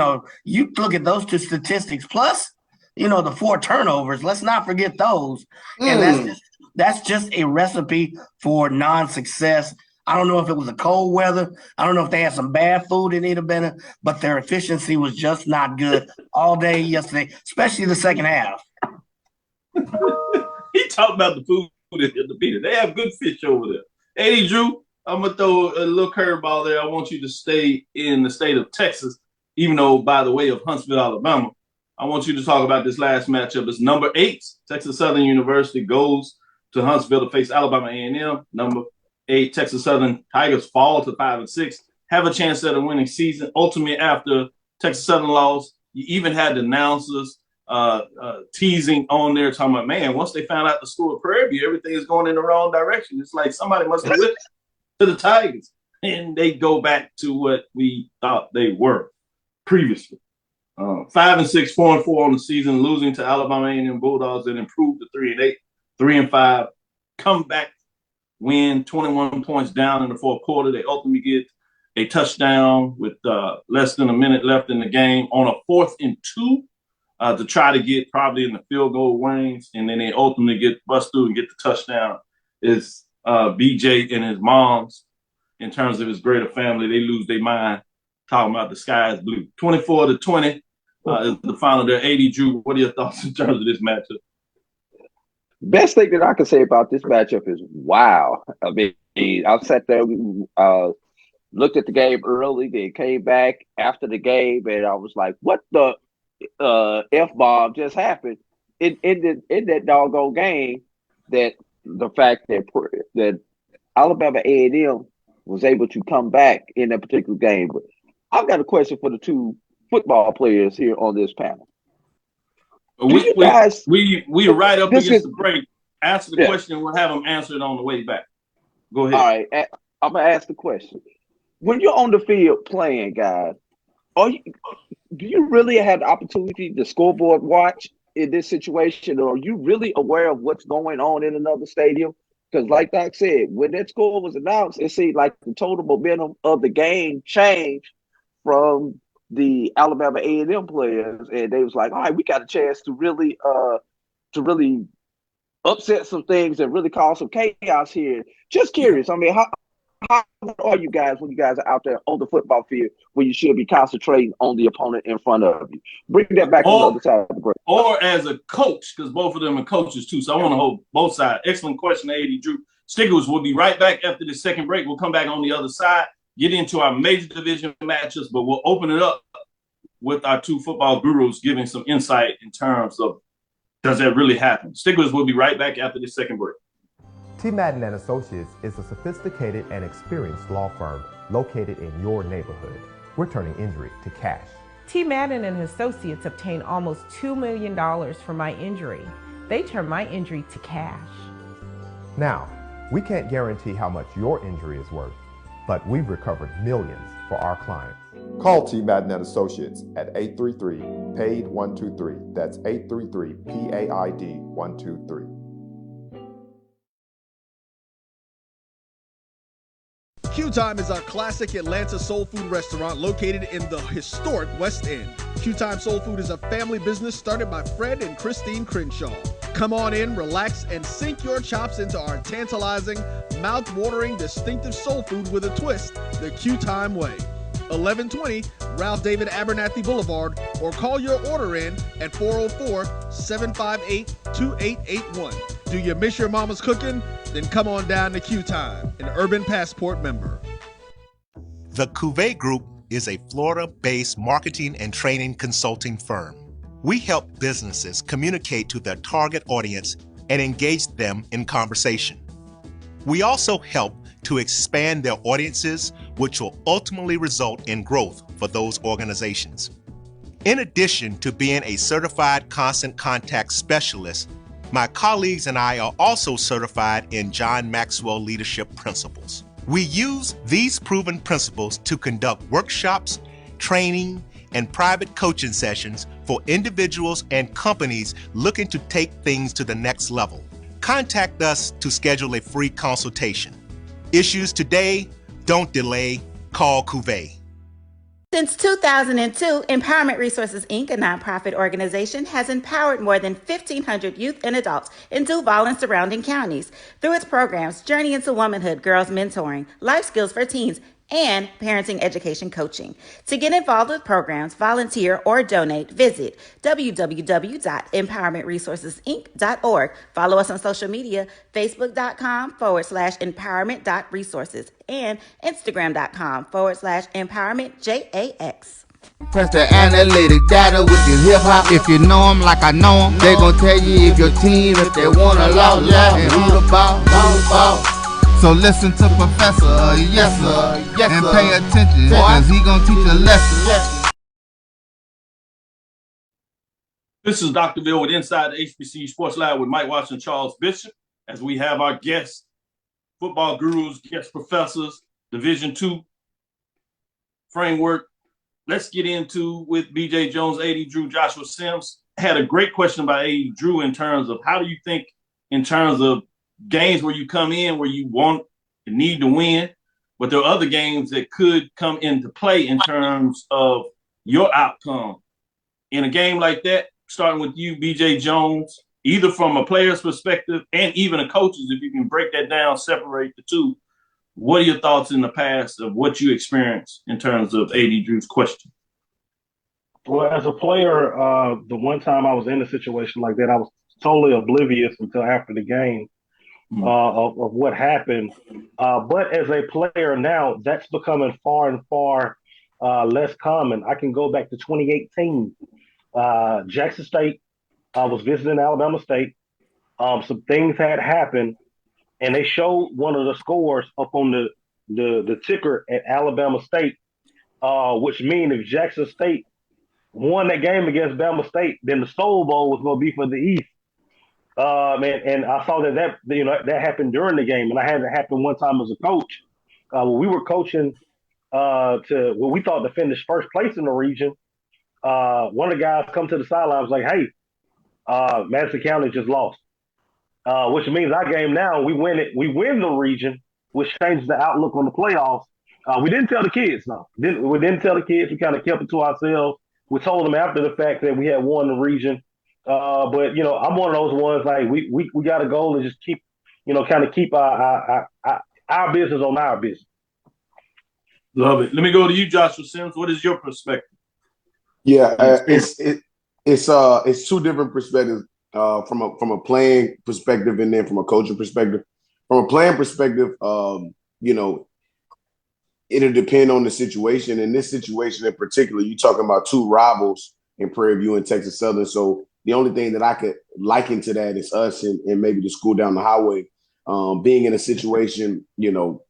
look at those two statistics plus. The 4 turnovers, let's not forget those. And that's just a recipe for non-success. I don't know if it was the cold weather. I don't know if they had some bad food in Itta Bena, but their efficiency was just not good all day yesterday, especially the second half. He talked about the food in the Bena. They have good fish over there. Eddie Drew, I'm going to throw a little curveball there. I want you to stay in the state of Texas, even though by the way of Huntsville, Alabama. I want you to talk about this last matchup. It's number 8, Texas Southern University goes to Huntsville to face Alabama A&M. Number 8, Texas Southern Tigers fall to 5-6, have a chance at a winning season. Ultimately, after Texas Southern lost, you even had the announcers teasing on there, talking about, man, once they found out the score of Prairie View, everything is going in the wrong direction. It's like somebody must have listened to the Tigers, and they go back to what we thought they were previously. 5-6, 4-4 on the season, losing to Alabama A&M Bulldogs that improved to 3-8, 3-5, come back, win 21 points down in the fourth quarter. They ultimately get a touchdown with less than a minute left in the game on a 4th and 2 to try to get probably in the field goal range, and then they ultimately get bust through and get the touchdown. Is BJ and his mom's, in terms of his greater family, they lose their mind talking about the sky is blue. 24-20. Is the final there. 80, Drew, what are your thoughts in terms of this matchup? Best thing that I can say about this matchup is wow. I mean, I sat there, looked at the game early, then came back after the game, and I was like, what the F-bomb just happened in that doggone game, that the fact that Alabama A&M was able to come back in that particular game. But I've got a question for the two football players here on this panel. We right up against the break. Answer the question, and we'll have them answer it on the way back. Go ahead. All right, I'm gonna ask the question. When you're on the field playing, guys, do you really have the opportunity to scoreboard watch in this situation? Are you really aware of what's going on in another stadium? Because like Doc said, when that score was announced, it seemed like the total momentum of the game changed from the Alabama A&M players, and they was like, all right, we got a chance to really upset some things and really cause some chaos here. Just curious. I mean, how are you guys when you guys are out there on the football field where you should be concentrating on the opponent in front of you? Bring that back on the other side of the break. Or as a coach, because both of them are coaches too. So I want to hold both sides. Excellent question, AD Drew. Stickers, we'll be right back after the second break. We'll come back on the other side, get into our major division matchups, but we'll open it up with our two football gurus giving some insight in terms of, does that really happen? Stickers, we'll be right back after the second break. T. Madden and Associates is a sophisticated and experienced law firm located in your neighborhood. We're turning injury to cash. T. Madden and Associates obtained almost $2 million for my injury. They turned my injury to cash. Now, we can't guarantee how much your injury is worth, but we've recovered millions for our clients. Call T. Madden and Associates at 833-PAID-123. That's 833-PAID-123. Q Time is a classic Atlanta soul food restaurant located in the historic West End. Q Time Soul Food is a family business started by Fred and Christine Crenshaw. Come on in, relax, and sink your chops into our tantalizing, mouth-watering, distinctive soul food with a twist, the Q Time way. 1120 Ralph David Abernathy Boulevard, or call your order in at 404-758-2881. Do you miss your mama's cooking? Then come on down to Q Time, an Urban Passport member. The Cuvée Group is a Florida-based marketing and training consulting firm. We help businesses communicate to their target audience and engage them in conversation. We also help to expand their audiences, which will ultimately result in growth for those organizations. In addition to being a certified constant contact specialist, my colleagues and I are also certified in John Maxwell Leadership Principles. We use these proven principles to conduct workshops, training, and private coaching sessions for individuals and companies looking to take things to the next level. Contact us to schedule a free consultation. Issues today, don't delay, call Cuvée. Since 2002, Empowerment Resources, Inc., a nonprofit organization, has empowered more than 1,500 youth and adults in Duval and surrounding counties through its programs Journey into Womanhood, Girls Mentoring, Life Skills for Teens, and Parenting Education Coaching. To get involved with programs, volunteer, or donate, visit www.empowermentresourcesinc.org. Follow us on social media, facebook.com/empowerment.resources and instagram.com/empowermentjax. Press the analytic data with your hip hop. If you know them like I know them, they gon' tell you if your team, if they wanna lose, and who the ball. So listen to Professor, yes sir, and pay attention, cause he gon' teach a lesson. This is Dr. Bill with Inside the HBCU Sports Lab with Mike Washington, Charles Bishop, as we have our guests, football gurus, guest professors, Division II framework. Let's get into with BJ Jones, AD Drew, Joshua Sims. Had a great question about AD Drew in terms of how do you think in terms of games where you come in where you want and need to win, but there are other games that could come into play in terms of your outcome. In a game like that, starting with you, BJ Jones, either from a player's perspective and even a coach's, if you can break that down, separate the two, what are your thoughts in the past of what you experienced in terms of AD Drew's question? Well, as a player, the one time I was in a situation like that, I was totally oblivious until after the game. Of what happened. But as a player now, that's becoming far and far less common. I can go back to 2018. Jackson State was visiting Alabama State. Some things had happened, and they showed one of the scores up on the ticker at Alabama State, which means if Jackson State won that game against Bama State, then the Soul Bowl was going to be for the East. And I saw that happened during the game, and I had it happen one time as a coach. When we were coaching we thought to finish first place in the region, one of the guys come to the sideline was like, "Hey, Madison County just lost, which means our game now, we win it. We win the region, which changes the outlook on the playoffs. We didn't tell the kids, no. We didn't tell the kids. We kind of kept it to ourselves. We told them after the fact that we had won the region. But, you know, I'm one of those ones, like, we got a goal to just keep, you know, kind of keep our business on our business. Love it. Let me go to you, Joshua Sims. What is your perspective? Yeah, it's two different perspectives, from a playing perspective and then from a coaching perspective. From a playing perspective, you know, it'll depend on the situation. In this situation in particular, you're talking about two rivals in Prairie View and Texas Southern. So the only thing that I could liken to that is us and maybe the school down the highway, being in a situation, you know,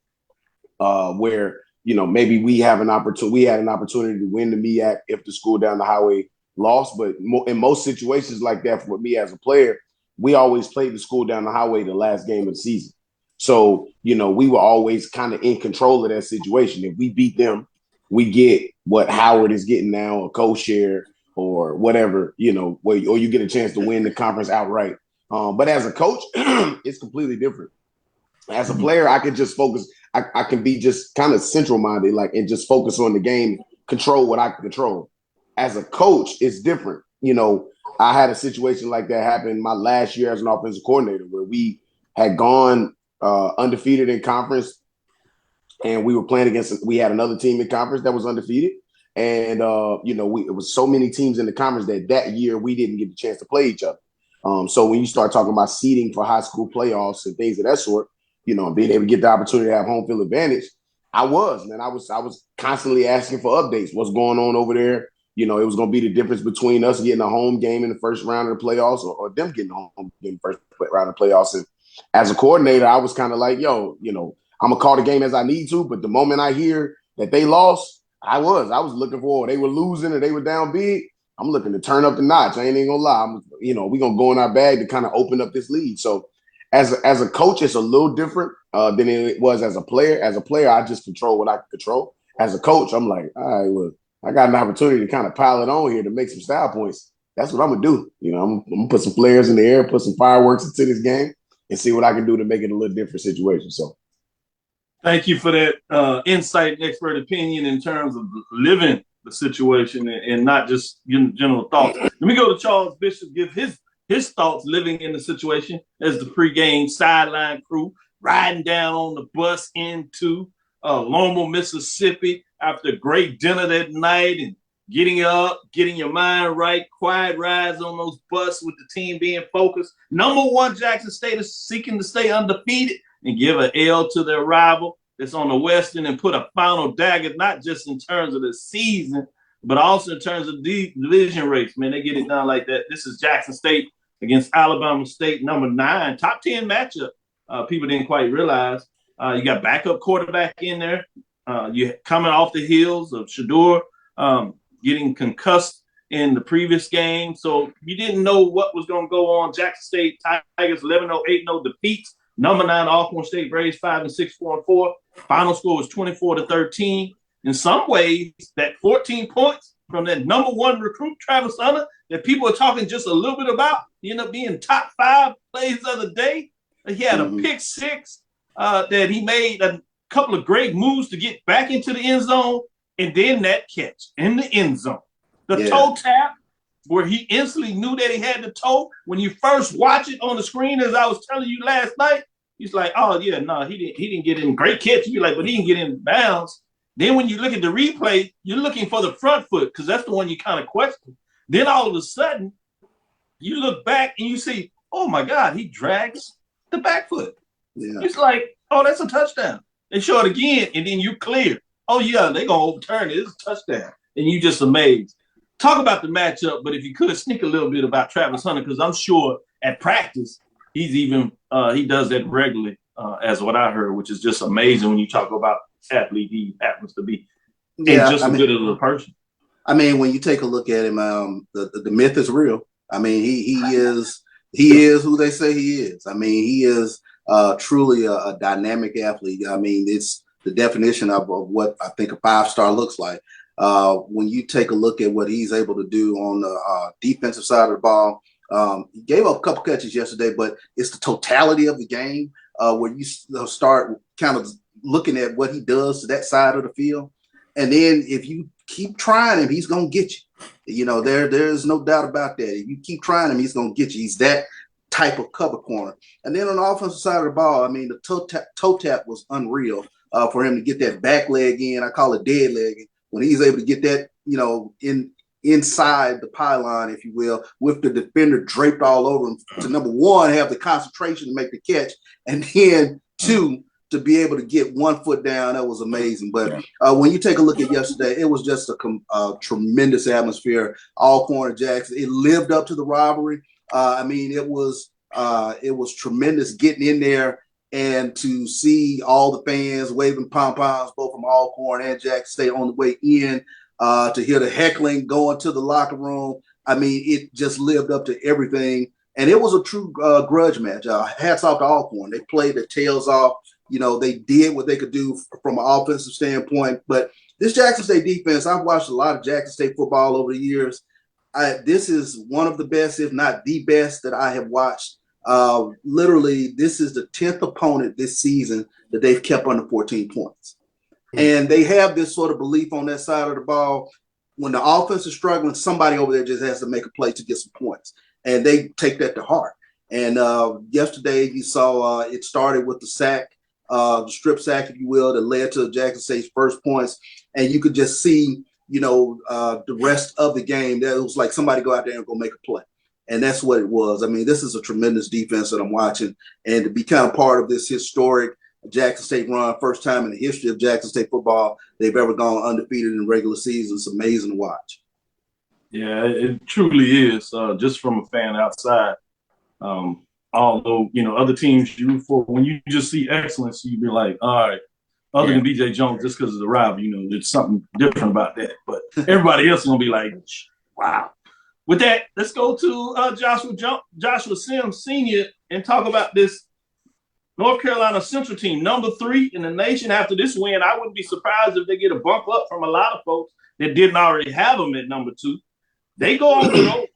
where, you know, maybe we had an opportunity to win the MEAC if the school down the highway lost. But in most situations like that, for me as a player, we always played the school down the highway the last game of the season. So, you know, we were always kind of in control of that situation. If we beat them, we get what Howard is getting now, a co-share or whatever, you know, or you get a chance to win the conference outright. But as a coach, it's completely different. As a player, I can just focus. I can be just kind of central-minded, like, and just focus on the game, control what I can control. As a coach, it's different. You know, I had a situation like that happen my last year as an offensive coordinator where we had gone undefeated in conference, and we were playing we had another team in conference that was undefeated. And, you know, it was so many teams in the conference that year we didn't get the chance to play each other. So when you start talking about seeding for high school playoffs and things of that sort, you know, being able to get the opportunity to have home field advantage, I was constantly asking for updates. What's going on over there? You know, it was going to be the difference between us getting a home game in the first round of the playoffs or them getting a home game in the first round of the playoffs. And as a coordinator, I was kind of like, yo, you know, I'm going to call the game as I need to. But the moment I hear that they lost, I was looking for, they were losing or they were down big. I'm looking to turn up the notch. I ain't even gonna lie. You know, we're going to go in our bag to kind of open up this lead. So as a coach, it's a little different than it was as a player. As a player, I just control what I can control. As a coach, I'm like, all right, well, I got an opportunity to kind of pile it on here to make some style points. That's what I'm going to do. You know, I'm going to put some flares in the air, put some fireworks into this game and see what I can do to make it a little different situation. So thank you for that insight and expert opinion in terms of living the situation and not just general thoughts. Let me go to Charles Bishop, give his thoughts living in the situation as the pregame sideline crew riding down on the bus into Lormal, Mississippi after a great dinner that night and getting up, getting your mind right, quiet rides on those buses with the team being focused. Number one, Jackson State is seeking to stay undefeated and give an L to their rival that's on the Western and put a final dagger, not just in terms of the season, but also in terms of the division race. Man, they get it done like that. This is Jackson State against Alabama State, number 9, top 10 matchup. People didn't quite realize. You got backup quarterback in there. You're coming off the heels of Shador getting concussed in the previous game. So you didn't know what was going to go on. Jackson State Tigers 11-0, 8-0 defeats. Number 9, Alcorn State Braves 5-6, 4-4. Final score was 24-13. In some ways, that 14 points from that number 1 recruit, Travis Hunter, that people are talking just a little bit about, he ended up being top 5 plays of the day. He had a pick 6 that he made a couple of great moves to get back into the end zone, and then that catch in the end zone. The toe tap, where he instantly knew that he had the toe. When you first watch it on the screen, as I was telling you last night, he's like, oh, yeah, no, he didn't get in. Great catch. You'd be like, but he didn't get in bounds. Then when you look at the replay, you're looking for the front foot because that's the one you kind of question. Then all of a sudden, you look back and you see, oh, my God, he drags the back foot. Yeah. It's like, oh, that's a touchdown. They show it again, and then you clear. Oh, yeah, they're going to overturn it. It's a touchdown. And you just amazed. Talk about the matchup, but if you could sneak a little bit about Travis Hunter, because I'm sure at practice, he's even he does that regularly, as what I heard, which is just amazing when you talk about athlete he happens to be. Yeah, and just as good as a person. I mean, when you take a look at him, the myth is real. I mean, he is who they say he is. I mean, he is truly a dynamic athlete. I mean, it's the definition of what I think a 5-star looks like. When you take a look at what he's able to do on the defensive side of the ball, He gave up a couple catches yesterday, but it's the totality of the game where you start kind of looking at what he does to that side of the field. And then if you keep trying him, he's going to get you. You know, there's no doubt about that. If you keep trying him, he's going to get you. He's that type of cover corner. And then on the offensive side of the ball, I mean, the toe tap was unreal for him to get that back leg in. I call it dead leg. When he's able to get that, you know, inside the pylon, if you will, with the defender draped all over him to, number one, have the concentration to make the catch, and then two, to be able to get 1 foot down. That was amazing. But when you take a look at yesterday, it was just a tremendous atmosphere. Alcorn and Jackson, it lived up to the rivalry. I mean, it was tremendous getting in there and to see all the fans waving pom-poms, both from Alcorn and Jackson State, on the way in, to hear the heckling going to the locker room. I mean, it just lived up to everything. And it was a true grudge match. Hats off to Alcorn. They played their tails off. You know, they did what they could do from an offensive standpoint. But this Jackson State defense, I've watched a lot of Jackson State football over the years. This is one of the best, if not the best, that I have watched. Literally, this is the 10th opponent this season that they've kept under 14 points. And they have this sort of belief on that side of the ball. When the offense is struggling, somebody over there just has to make a play to get some points. And they take that to heart. And yesterday you saw it started with the sack, the strip sack, if you will, that led to Jackson State's first points. And you could just see, you know, the rest of the game, that it was like somebody go out there and go make a play. And that's what it was. I mean, this is a tremendous defense that I'm watching. And to be kind of part of this historic Jackson State run, first time in the history of Jackson State football they've ever gone undefeated in regular season. It's amazing to watch. Yeah, it truly is. Just from a fan outside, although, you know, other teams you root for, when you just see excellence, you be like, all right, other than BJ Jones, just because of the rival, you know, there's something different about that. But everybody else is going to be like, wow. With that, let's go to Joshua Sims Sr. and talk about this North Carolina Central team, number 3 in the nation. After this win, I wouldn't be surprised if they get a bump up from a lot of folks that didn't already have them at number 2. They go on the road,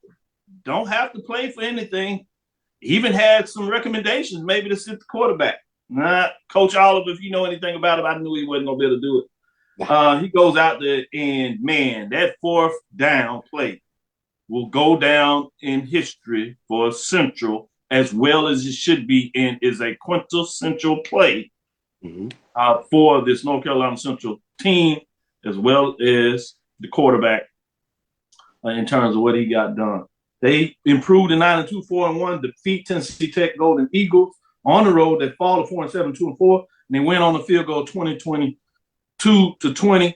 don't have to play for anything. Even had some recommendations maybe to sit the quarterback. Coach Oliver, if you know anything about him, I knew he wasn't going to be able to do it. He goes out there and, man, that 4th down play will go down in history for Central as well as it should be, and is a quintessential play for this North Carolina Central team, as well as the quarterback in terms of what he got done. They improved to 9-2, 4-1, defeat Tennessee Tech Golden Eagles on the road. They fall to 4-7, 2-4, and they win on the field goal 22-20.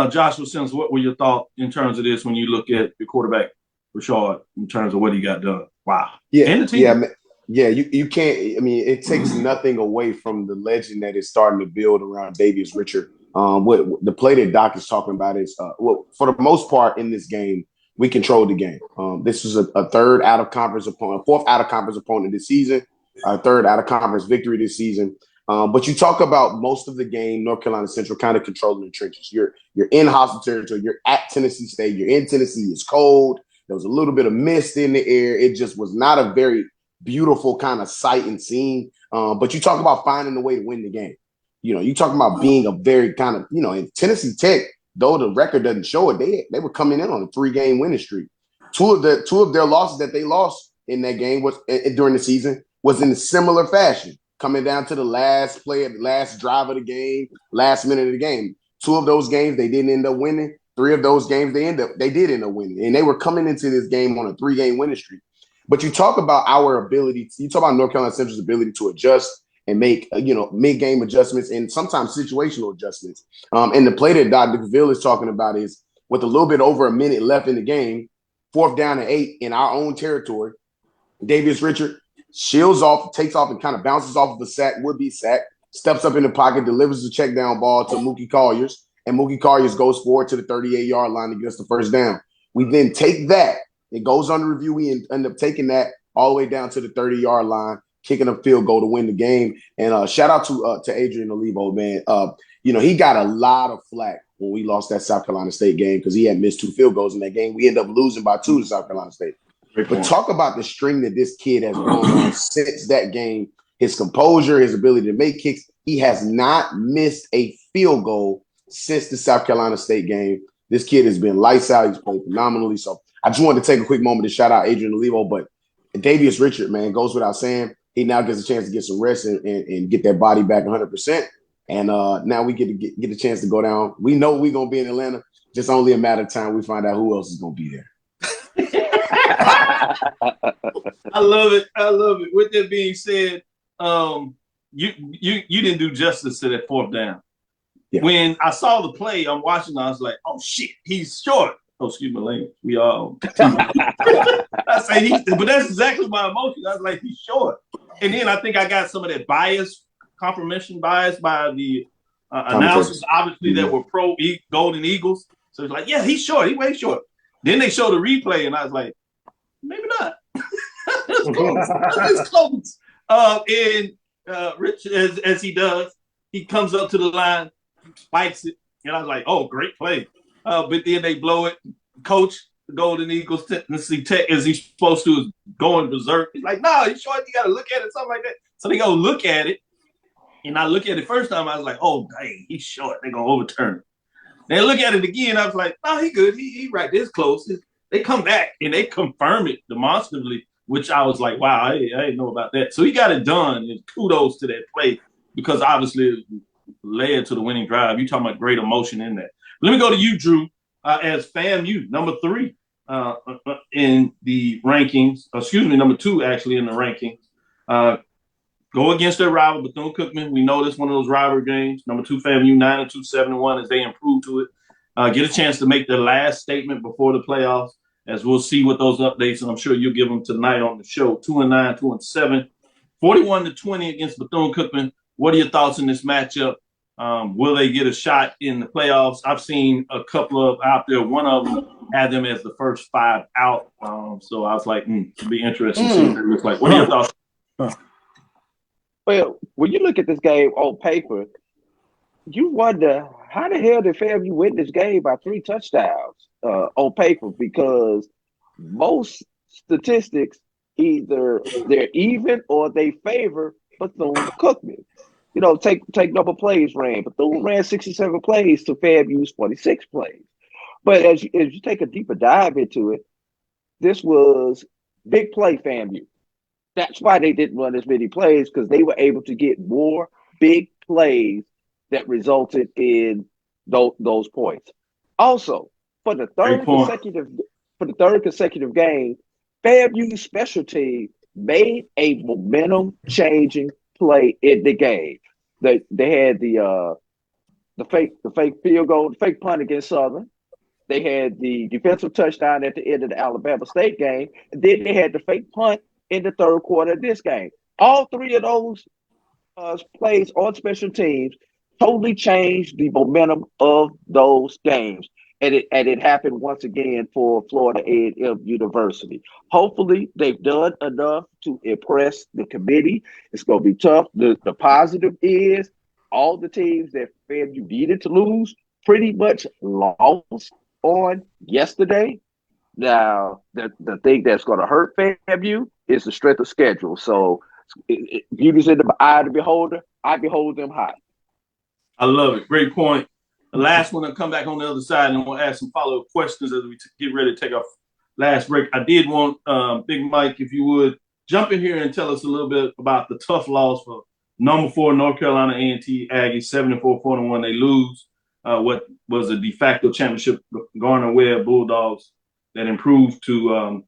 Joshua Sims, what were your thoughts in terms of this when you look at the quarterback, Rashard, in terms of what he got done? Wow. Yeah, and the team. You can't. I mean, it takes nothing away from the legend that is starting to build around Davius Richard. What the play that Doc is talking about is, well, for the most part in this game, we controlled the game. This was a third out of conference opponent, 4th out of conference opponent this season, our 3rd out of conference victory this season. But you talk about most of the game, North Carolina Central kind of controlling the trenches. You're in hostile territory. You're at Tennessee State. You're in Tennessee. It's cold. There was a little bit of mist in the air. It just was not a very beautiful kind of sight and scene. But you talk about finding a way to win the game. You know, you talk about being a very kind of, you know, in Tennessee Tech, though the record doesn't show it, they were coming in on a 3-game winning streak. Two of their losses that they lost in that game was during the season was in a similar fashion, coming down to the last play of the last drive of the game, last minute of the game. 2 of those games they didn't end up winning. 3 of those games they did end up winning, and they were coming into this game on a 3-game winning streak. But you talk about our ability, you talk about North Carolina Central's ability to adjust and make, mid-game adjustments and sometimes situational adjustments. And the play that Dr. Cavil is talking about is with a little bit over a minute left in the game, 4th down and 8 in our own territory, Davius Richard shields off, takes off and kind of bounces off of a sack, would-be sack, steps up in the pocket, delivers the check down ball to Mookie Colliers, and Mookie Colliers goes forward to the 38-yard line to get us the first down. We then take that. It goes under review. We end up taking that all the way down to the 30-yard line, kicking a field goal to win the game. And shout out to Adrian Olivo, man. He got a lot of flack when we lost that South Carolina State game because he had missed 2 field goals in that game. We ended up losing by 2 to South Carolina State. But talk about the string that this kid has gone on since that game. His composure, his ability to make kicks. He has not missed a field goal since the South Carolina State game. This kid has been lights out. He's played phenomenally. So I just wanted to take a quick moment to shout out Adrian Olivo. But Davius Richard, man, goes without saying. He now gets a chance to get some rest and get that body back 100%. And now we get a chance to go down. We know we're going to be in Atlanta. Just only a matter of time we find out who else is going to be there. I love it. I love it. With that being said, you didn't do justice to that fourth down. Yeah. When I saw the play, I'm watching, I was like, oh shit, he's short. Oh, excuse my language. We all I say but that's exactly my emotion. I was like, he's short. And then I think I got some of that confirmation bias by the announcers, obviously, that were pro Golden Eagles. So it's like, yeah, he's short. He way short. Then they showed the replay, and I was like, maybe not. It's close. And Rich, as he does, he comes up to the line, spikes it, and I was like, oh, great play. But then they blow it. Coach, the Golden Eagles, Tennessee Tech, as he's supposed to, is going berserk. He's like, no, he's short. You got to look at it, something like that. So they go look at it. And I look at it first time, I was like, oh, dang, he's short. They're going to overturn it. They look at it again. I was like, no, he good. He right this close. They come back, and they confirm it demonstrably, which I was like, wow, I didn't know about that. So he got it done, and kudos to that play because obviously it led to the winning drive. You're talking about great emotion in that. Let me go to you, Drew, as FAMU, number 3 in the rankings. Excuse me, number 2 actually in the rankings. Go against their rival, Bethune-Cookman. We know this one of those rivalry games. Number 2 FAMU, 9-2, 7-1 as they improve to it. Get a chance to make their last statement before the playoffs, as we'll see what those updates, and I'm sure you'll give them tonight on the show. 2-9, 2-7, 41-20 against Bethune-Cookman. What are your thoughts in this matchup? Will they get a shot in the playoffs? I've seen a couple of out there. One of them had them as the first 5 out. So I was like, it'll be interesting to see what it looks like. What are your thoughts? Well, when you look at this game on paper, you wonder how the hell did FAMU win this game by 3 touchdowns on paper? Because most statistics, either they're even or they favor Bethune-Cookman. You know, take number plays ran. Bethune ran 67 plays to FAMU's 46 plays. But as you take a deeper dive into it, this was big play FAMU. That's why they didn't run as many plays, because they were able to get more big plays that resulted in those points. Also, for the third consecutive game, FAMU's special team made a momentum-changing play in the game. They had the fake field goal, the fake punt against Southern. They had the defensive touchdown at the end of the Alabama State game. And then they had the fake punt in the third quarter of this game. All 3 of those plays on special teams totally changed the momentum of those games. And it happened once again for Florida A&M University. Hopefully, they've done enough to impress the committee. It's going to be tough. The positive is all the teams that FAMU needed to lose pretty much lost on yesterday. Now, the thing that's going to hurt FAMU is the strength of schedule. So, beauty's in the eye of the beholder. I behold them high. I love it. Great point. The last one, I'll come back on the other side and we'll ask some follow-up questions as we get ready to take our last break. I did want Big Mike, if you would, jump in here and tell us a little bit about the tough loss for number 4 North Carolina A&T Aggies, 74 4-1. They lose what was a de facto championship Garner-Webb Bulldogs that improved to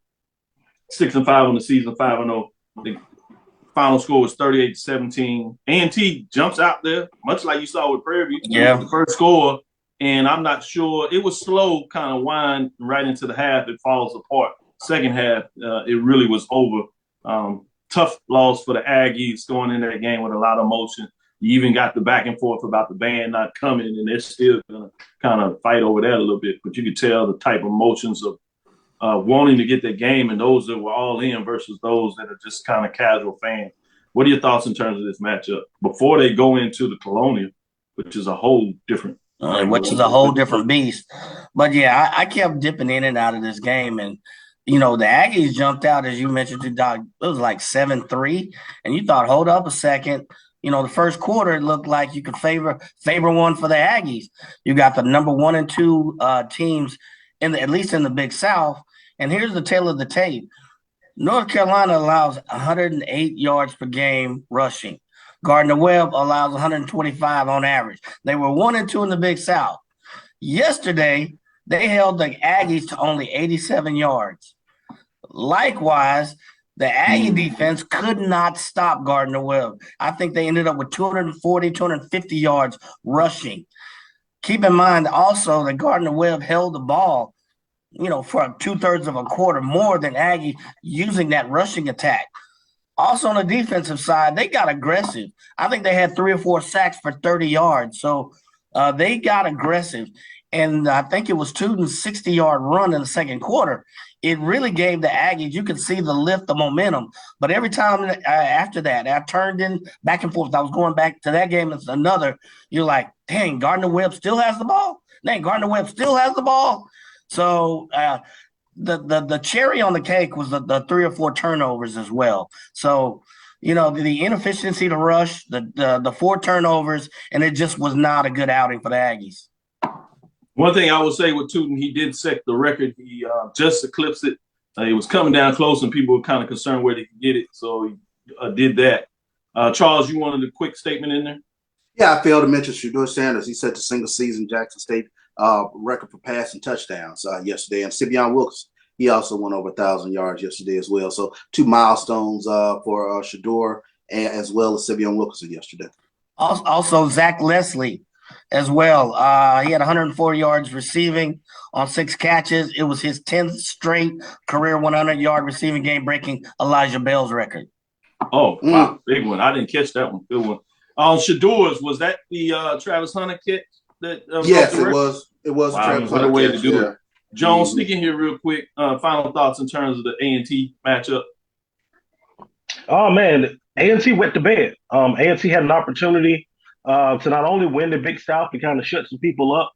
6-5 on the season, 5-0. The final score was 38-17. A&T jumps out there, much like you saw with Prairie View. Yeah. The first score, and I'm not sure. It was slow, kind of wind right into the half. It falls apart. Second half, it really was over. Tough loss for the Aggies going in that game with a lot of emotion. You even got the back and forth about the band not coming, and they're still going to kind of fight over that a little bit. But you could tell the type of emotions of wanting to get that game, and those that were all in versus those that are just kind of casual fans. What are your thoughts in terms of this matchup before they go into the Colonial, which is a whole different which is a whole different beast. But yeah, I kept dipping in and out of this game, and the Aggies jumped out, as you mentioned to Doc. It was like 7-3, and you thought, hold up a second. The first quarter, it looked like you could favor one for the Aggies. You got the number 1 and 2 teams at least in the Big South. And here's the tale of the tape. North Carolina allows 108 yards per game rushing. Gardner-Webb allows 125 on average. They were 1 and 2 in the Big South. Yesterday, they held the Aggies to only 87 yards. Likewise, the Aggie defense could not stop Gardner-Webb. I think they ended up with 240, 250 yards rushing. Keep in mind also that Gardner-Webb held the ball, for 2/3 of a quarter more than Aggie using that rushing attack. Also on the defensive side, they got aggressive. I think they had 3 or 4 sacks for 30 yards. So they got aggressive. And I think it was Tuden's 60-yard run in the second quarter. It really gave the Aggies, you could see the lift, the momentum. But every time after that, I turned in back and forth. I was going back to that game and another. You're like, dang, Gardner-Webb still has the ball? Dang, Gardner-Webb still has the ball? So the cherry on the cake was the 3 or 4 turnovers as well. So, the inefficiency to rush, the 4 turnovers, and it just was not a good outing for the Aggies. One thing I would say with Tuten, he did set the record. He just eclipsed it. It was coming down close, and people were kind of concerned where they could get it. So he did that. Charles, you wanted a quick statement in there? Yeah, I failed to mention Shedeur Sanders. He set the single-season Jackson State record for passing touchdowns yesterday. And Simeon Wilkes, he also went over 1,000 yards yesterday as well. So 2 milestones for Shedeur as well as Simeon Wilkerson yesterday. Also, Zach Leslie as well. He had 104 yards receiving on 6 catches. It was his 10th straight career 100-yard receiving game, breaking Elijah Bell's record. Oh, wow. Big one. I didn't catch that one. Good one. Shedeur's, was that the Travis Hunter kit? Yes, it was. It was wow, Travis Hunter way to do it. Jones, Mm-hmm. sneak in here real quick. Final thoughts in terms of the A&T matchup. Oh, man. A&T went to bed. A&T had an opportunity to not only win the Big South to kind of shut some people up,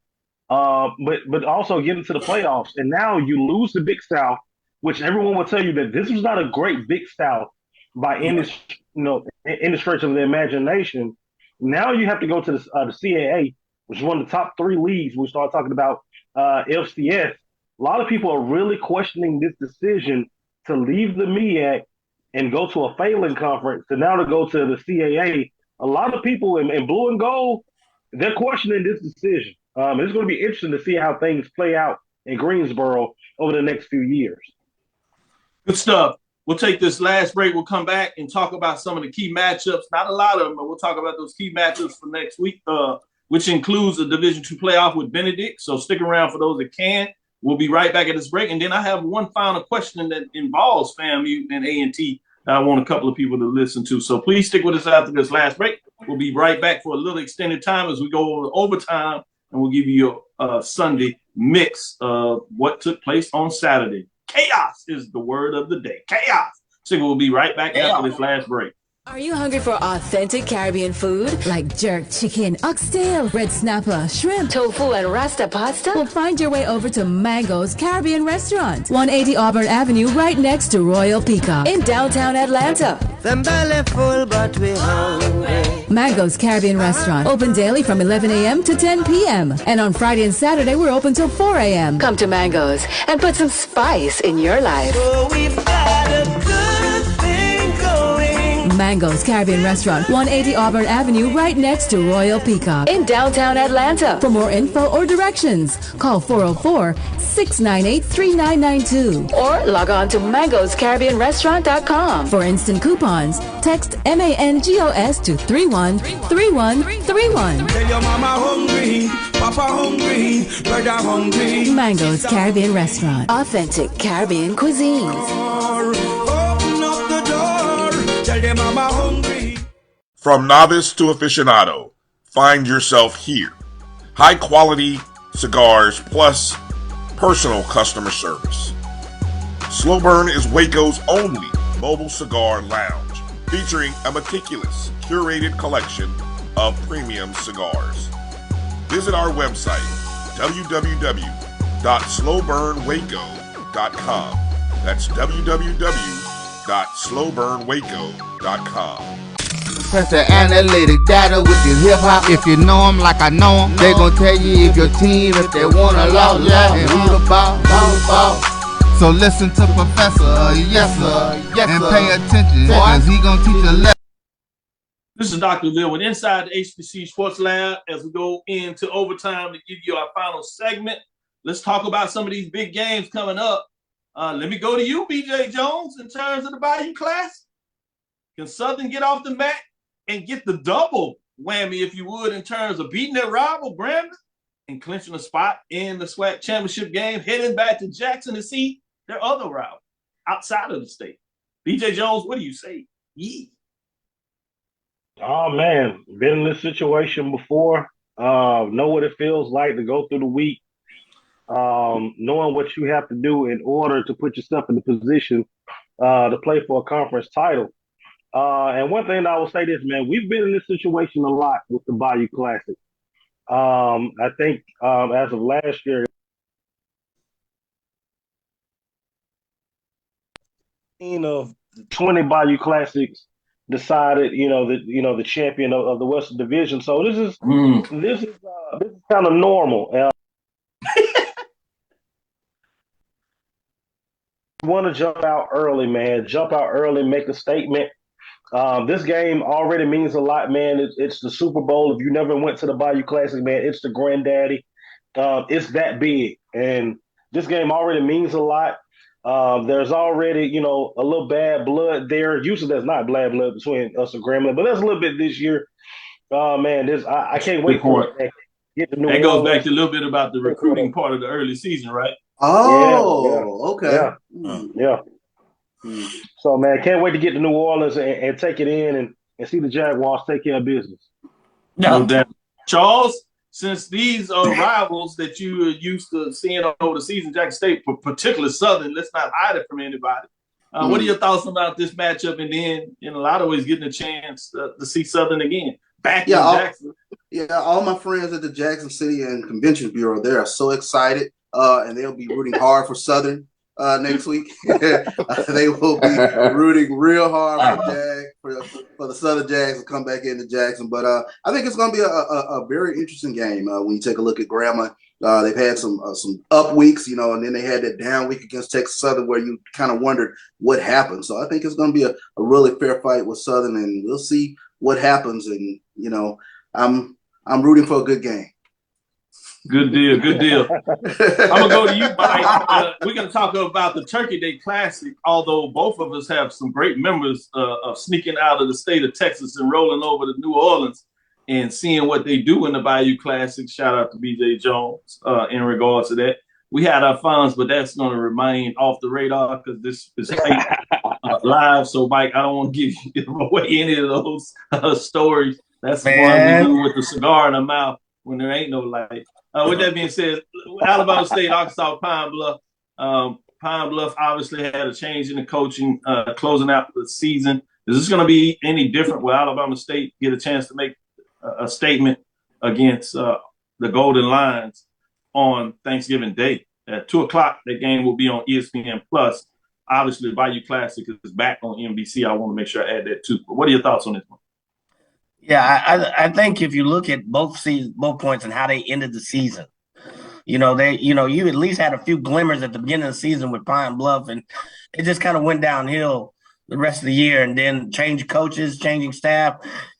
but also get into the playoffs. And now you lose the Big South, which everyone will tell you that this was not a great Big South by any stretch of the imagination. Now you have to go to the CAA, which is one of the top 3 leagues. We start talking about FCS. A lot of people are really questioning this decision to leave the MEAC and go to a failing conference to now to go to the CAA. A lot of people in blue and gold, they're questioning this decision. It's going to be interesting to see how things play out in Greensboro over the next few years. Good stuff. We'll take this last break. We'll come back and talk about some of the key matchups. Not a lot of them, but we'll talk about those key matchups for next week, which includes the Division II playoff with Benedict. So stick around for those that can. We'll be right back at this break. And then I have one final question that involves FAMU and A&T that I want a couple of people to listen to. So please stick with us after this last break. We'll be right back for a little extended time as we go over overtime, and we'll give you a Sunday mix of what took place on Saturday. Chaos is the word of the day. Chaos. So we'll be right back after this last break. Are you hungry for authentic Caribbean food? Like jerk chicken, oxtail, red snapper, shrimp, tofu, and rasta pasta? Well, find your way over to Mango's Caribbean Restaurant, 180 Auburn Avenue, right next to Royal Peacock in downtown Atlanta. Them belly full, but we hungry. Mango's Caribbean Restaurant, open daily from 11 a.m. to 10 p.m. And on Friday and Saturday, we're open till 4 a.m. Come to Mango's and put some spice in your life. Oh, we've got a good thing going. Mango's Caribbean Restaurant, 180 Auburn Avenue, right next to Royal Peacock in downtown Atlanta. For more info or directions, call 404-698-3992 or log on to mangoscaribbeanrestaurant.com. For instant coupons, text MANGOS to 313131. Tell your mama hungry, papa hungry, brother hungry. Mango's Caribbean Restaurant, authentic Caribbean cuisines. Open up the door, tell your mama hungry. From novice to aficionado, find yourself here. High quality cigars plus personal customer service. Slow Burn is Waco's only mobile cigar lounge, featuring a meticulous, curated collection of premium cigars. Visit our website, www.slowburnwaco.com. That's www.slowburnwaco.com. Press the analytic data with your hip hop. If you know them like I know them, they gon' tell you if your team, if they wanna lose, and who the ball. So listen to Professor, yes sir, and pay attention, cause he gon' teach a lesson. This is Dr. Lil with Inside the HBCU Sports Lab as we go into overtime to give you our final segment. Let's talk about some of these big games coming up. Let me go to you, BJ Jones, in terms of the Bayou Classic. Can Southern get off the mat and get the double whammy, if you would, in terms of beating their rival, Grambling, and clinching a spot in the SWAC championship game, heading back to Jackson to see their other rival outside of the state? BJ Jones, what do you say? Yee. Oh, man, been in this situation before. Know what it feels like to go through the week, knowing what you have to do in order to put yourself in the position to play for a conference title. And one thing I will say this, man, we've been in this situation a lot with the Bayou Classic. I think as of last year, of 20 Bayou Classics decided, the champion of the Western Division. So this is kind of normal. Want to jump out early, man. Jump out early, make a statement. This game already means a lot, man. It's the Super Bowl. If you never went to the Bayou Classic, man, it's the granddaddy. It's that big. And this game already means a lot. There's already, a little bad blood there. Usually there's not bad blood between us and Grambling, but there's a little bit this year. Man, I can't wait for it. That goes back to a little bit about the recruiting part of the early season, right? Oh, okay. Yeah. So, man, can't wait to get to New Orleans and take it in and see the Jaguars take care of business. No doubt. Charles, since these are rivals that you are used to seeing over the season, Jackson State, particularly Southern, let's not hide it from anybody. What are your thoughts about this matchup? And then, in a lot of ways, getting a chance to see Southern again back in Jackson. All my friends at the Jackson City and Convention Bureau, they are so excited, and they'll be rooting hard for Southern next week. They will be rooting real hard for the Southern Jags to come back into Jackson. But I think it's going to be a very interesting game when you take a look at Grambling. They've had some up weeks, and then they had that down week against Texas Southern where you kind of wondered what happened. So I think it's going to be a really fair fight with Southern, and we'll see what happens. And I'm rooting for a good game. Good deal. I'm going to go to you, Mike. We're going to talk about the Turkey Day Classic, although both of us have some great memories of sneaking out of the state of Texas and rolling over to New Orleans and seeing what they do in the Bayou Classic. Shout out to BJ Jones in regards to that. We had our funds, but that's going to remain off the radar because this is live. So, Mike, I don't want to give away any of those stories. That's the one we do with the cigar in the mouth when there ain't no light. With that being said, Alabama State, Arkansas, Pine Bluff. Pine Bluff obviously had a change in the coaching closing out the season. Is this going to be any different? Will Alabama State get a chance to make a statement against the Golden Lions on Thanksgiving Day? At 2 o'clock, that game will be on ESPN+. Obviously, the Bayou Classic is back on NBC. I want to make sure I add that too. But what are your thoughts on this one? Yeah, I think if you look at both points and how they ended the season, you at least had a few glimmers at the beginning of the season with Pine Bluff, and it just kind of went downhill the rest of the year, and then change coaches, changing staff,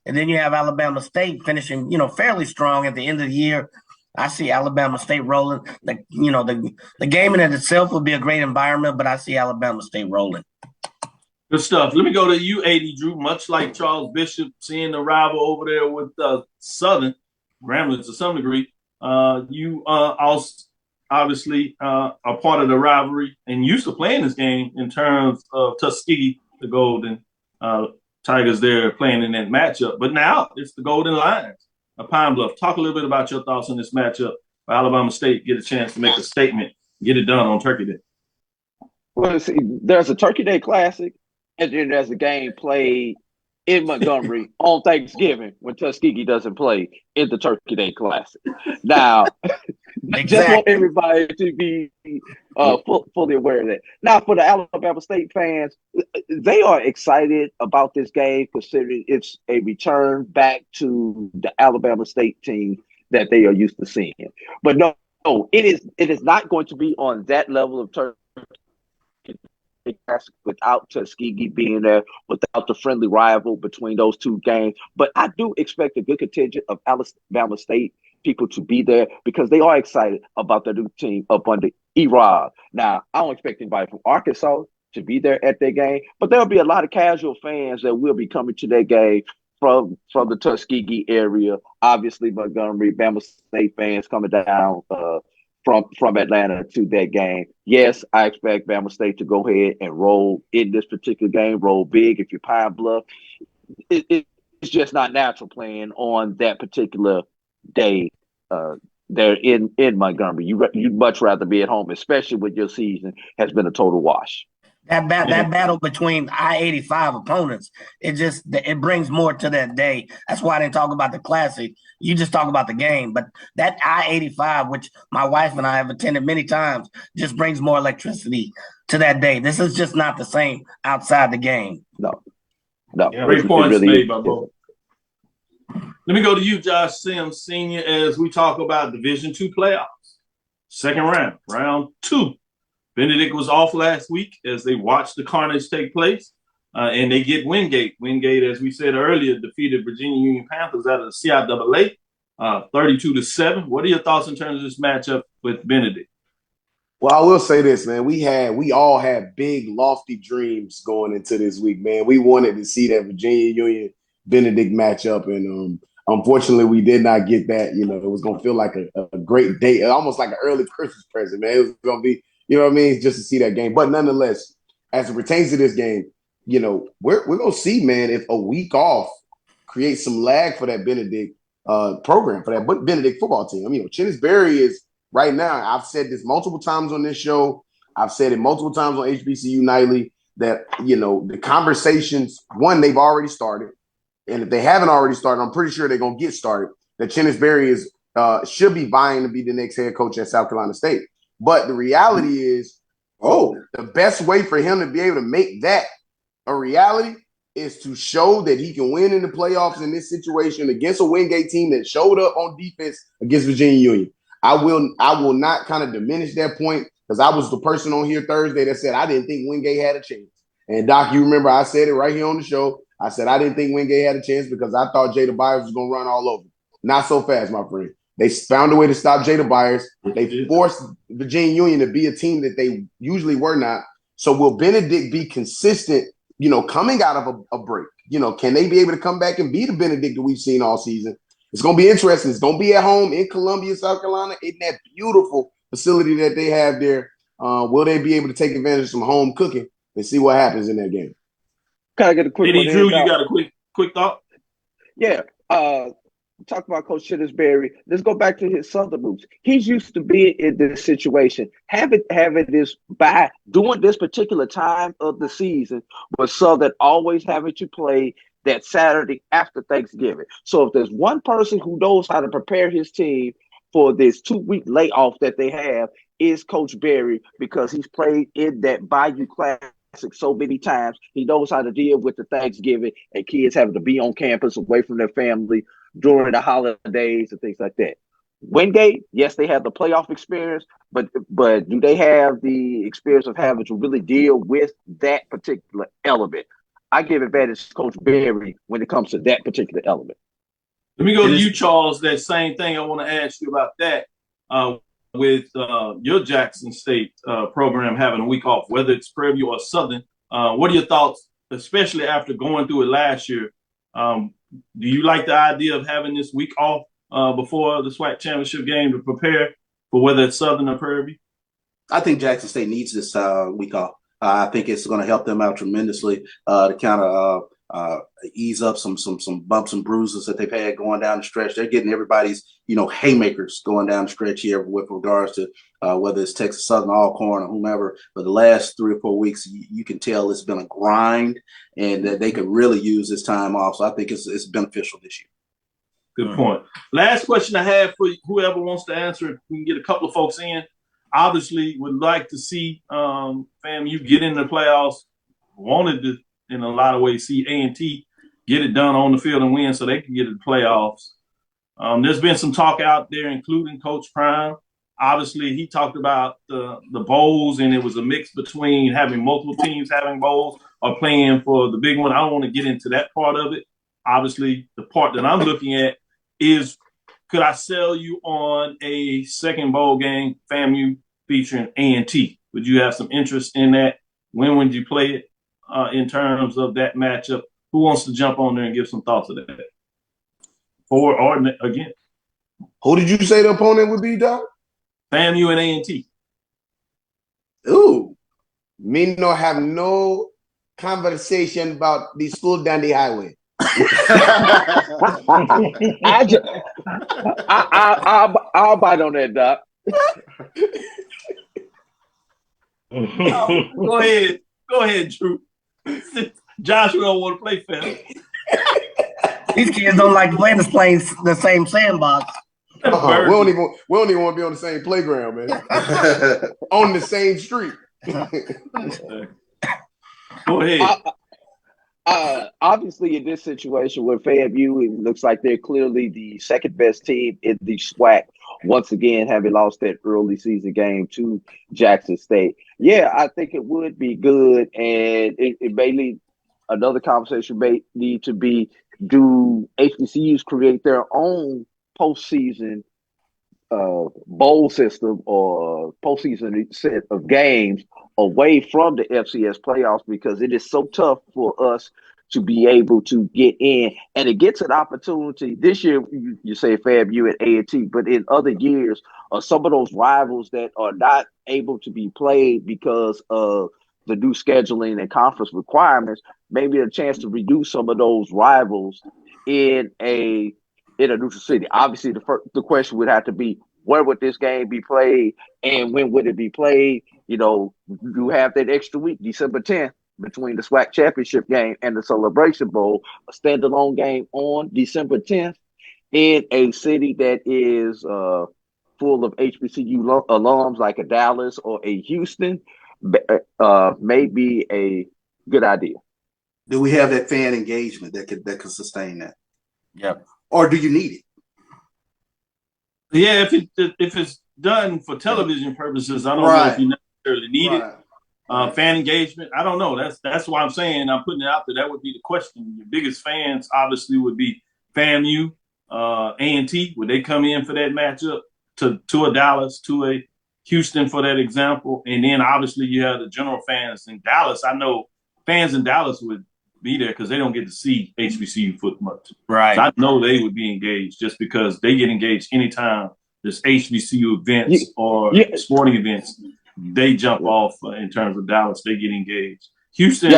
and then you have Alabama State finishing, fairly strong at the end of the year. I see Alabama State rolling. The game in itself will be a great environment, but I see Alabama State rolling. Good stuff. Let me go to you, AD Drew. Much like Charles Bishop, seeing the rival over there with Southern, Grambling to some degree, you also obviously are part of the rivalry and used to playing this game in terms of Tuskegee, the Golden Tigers there playing in that matchup. But now it's the Golden Lions of Pine Bluff. Talk a little bit about your thoughts on this matchup for Alabama State. Get a chance to make a statement, get it done on Turkey Day. Well, see, there's a Turkey Day Classic. And then there's a game played in Montgomery on Thanksgiving when Tuskegee doesn't play in the Turkey Day Classic. Now, just want everybody to be fully aware of that. Now, for the Alabama State fans, they are excited about this game, considering it's a return back to the Alabama State team that they are used to seeing. But no, it is not going to be on that level of Turkey without Tuskegee being there, without the friendly rival between those two games. But I do expect a good contingent of Alabama State people to be there because they are excited about their new team up under E-Rob. Now, I don't expect anybody from Arkansas to be there at their game, but there'll be a lot of casual fans that will be coming to their game from the Tuskegee area. Obviously, Montgomery, Bama State fans coming down from Atlanta to that game. Yes, I expect Bama State to go ahead and roll in this particular game, roll big if you're Pine Bluff. It's just not natural playing on that particular day there in Montgomery. You'd much rather be at home, especially when your season has been a total wash. That battle between I-85 opponents, it brings more to that day. That's why I didn't talk about the Classic. You just talk about the game. But that I-85, which my wife and I have attended many times, just brings more electricity to that day. This is just not the same outside the game. No. Great points made by both. Let me go to you, Josh Sims, Sr., as we talk about Division II playoffs. Second round, round 2. Benedict was off last week as they watched the carnage take place, and they get Wingate. Wingate, as we said earlier, defeated Virginia Union Panthers out of the CIAA 32-7. What are your thoughts in terms of this matchup with Benedict? Well, I will say this, man. We all had big, lofty dreams going into this week, man. We wanted to see that Virginia Union Benedict matchup, and unfortunately, we did not get that. You know, it was going to feel like a great day, almost like an early Christmas present, man. It was going to be, you know what I mean, just to see that game. But nonetheless, as it pertains to this game, you know, we're going to see, man, if a week off creates some lag for that Benedict program, for that Benedict football team. I mean, you know, Chennis Berry is right now, I've said this multiple times on this show. I've said it multiple times on HBCU Nightly that, you know, the conversations, one, they've already started. And if they haven't already started, I'm pretty sure they're going to get started. That Chennis Berry should be vying to be the next head coach at South Carolina State. But the reality is, the best way for him to be able to make that a reality is to show that he can win in the playoffs in this situation against a Wingate team that showed up on defense against Virginia Union. I will not kind of diminish that point because I was the person on here Thursday that said I didn't think Wingate had a chance. And Doc, you remember I said it right here on the show. I said I didn't think Wingate had a chance because I thought Jada Byers was going to run all over. Not so fast, my friend. They found a way to stop Jada Byers. They forced Virginia Union to be a team that they usually were not. So will Benedict be consistent, you know, coming out of a break? You know, can they be able to come back and be the Benedict that we've seen all season? It's going to be interesting. It's going to be at home in Columbia, South Carolina, in that beautiful facility that they have there. Will they be able to take advantage of some home cooking and see what happens in that game? Can I get a quick one? Drew, you got a quick thought? Yeah. Talk about Coach Chennis Berry. Let's go back to his Southern roots. He's used to being in this situation, having this by during this particular time of the season, but Southern always having to play that Saturday after Thanksgiving. So if there's one person who knows how to prepare his team for this 2-week layoff that they have, is Coach Berry, because he's played in that Bayou Classic so many times. He knows how to deal with the Thanksgiving and kids having to be on campus away from their family during the holidays and things like that. Wingate, yes, they have the playoff experience, but do they have the experience of having to really deal with that particular element? I give advantage to Coach Berry when it comes to that particular element. Let me go to you, Charles. That same thing I want to ask you about that. With your Jackson State program having a week off, whether it's Prairie View or Southern, what are your thoughts, especially after going through it last year? Do you like the idea of having this week off before the SWAC championship game to prepare for whether it's Southern or Prairie View? I think Jackson State needs this week off. I think it's going to help them out tremendously to kind of ease up some bumps and bruises that they've had going down the stretch. They're getting everybody's, haymakers going down the stretch here with regards to whether it's Texas Southern, Alcorn, or whomever. But the last 3 or 4 weeks, you can tell it's been a grind, and that they could really use this time off. So I think it's beneficial this year. Good point. Last question I have for whoever wants to answer it. We can get a couple of folks in. Obviously, would like to see FAMU get in the playoffs. Wanted to, in a lot of ways, see A&T get it done on the field and win so they can get in the playoffs. There's been some talk out there, including Coach Prime. Obviously, he talked about the bowls, and it was a mix between having multiple teams having bowls or playing for the big one. I don't want to get into that part of it. Obviously, the part that I'm looking at is, could I sell you on a second bowl game, FAMU featuring A&T? Would you have some interest in that? When would you play it in terms of that matchup? Who wants to jump on there and give some thoughts of that? For or against? Who did you say the opponent would be, Doc? FAMU and A&T. Ooh. Me no have no conversation about the school down the highway. I'll bite on that, Doc. Go ahead, Drew. Joshua don't want to play fair. These kids don't like to play in the same sandbox. We don't even want to be on the same playground, man. On the same street. Go ahead. Obviously, in this situation with FAMU, it looks like they're clearly the second best team in the SWAC. Once again, having lost that early season game to Jackson State. Yeah, I think it would be good, and it may lead another conversation may need to be, do HBCUs create their own postseason bowl system or postseason set of games away from the FCS playoffs, because it is so tough for us to be able to get in, and it gets an opportunity. This year, you say FAMU and A&T, but in other years, some of those rivals that are not able to be played because of the new scheduling and conference requirements, maybe a chance to reduce some of those rivals in a neutral city. Obviously, the question would have to be, where would this game be played and when would it be played? You have that extra week, December 10th, between the SWAC championship game and the Celebration Bowl, a standalone game on December 10th in a city that is full of HBCU alums like a Dallas or a Houston, may be a good idea. Do we have that fan engagement that could sustain that? Yep. Or do you need it? Yeah, if it's done for television purposes, I don't know if you necessarily need it. Fan engagement, I don't know. That's why I'm saying, I'm putting it out there. That would be the question. Your biggest fans obviously would be FAMU, A&T. Would they come in for that matchup to a Dallas, to a Houston for that example? And then obviously you have the general fans in Dallas. I know fans in Dallas would be there because they don't get to see HBCU foot much. Right. So I know they would be engaged just because they get engaged anytime there's HBCU events or sporting events. They jump off in terms of Dallas. They get engaged. Houston,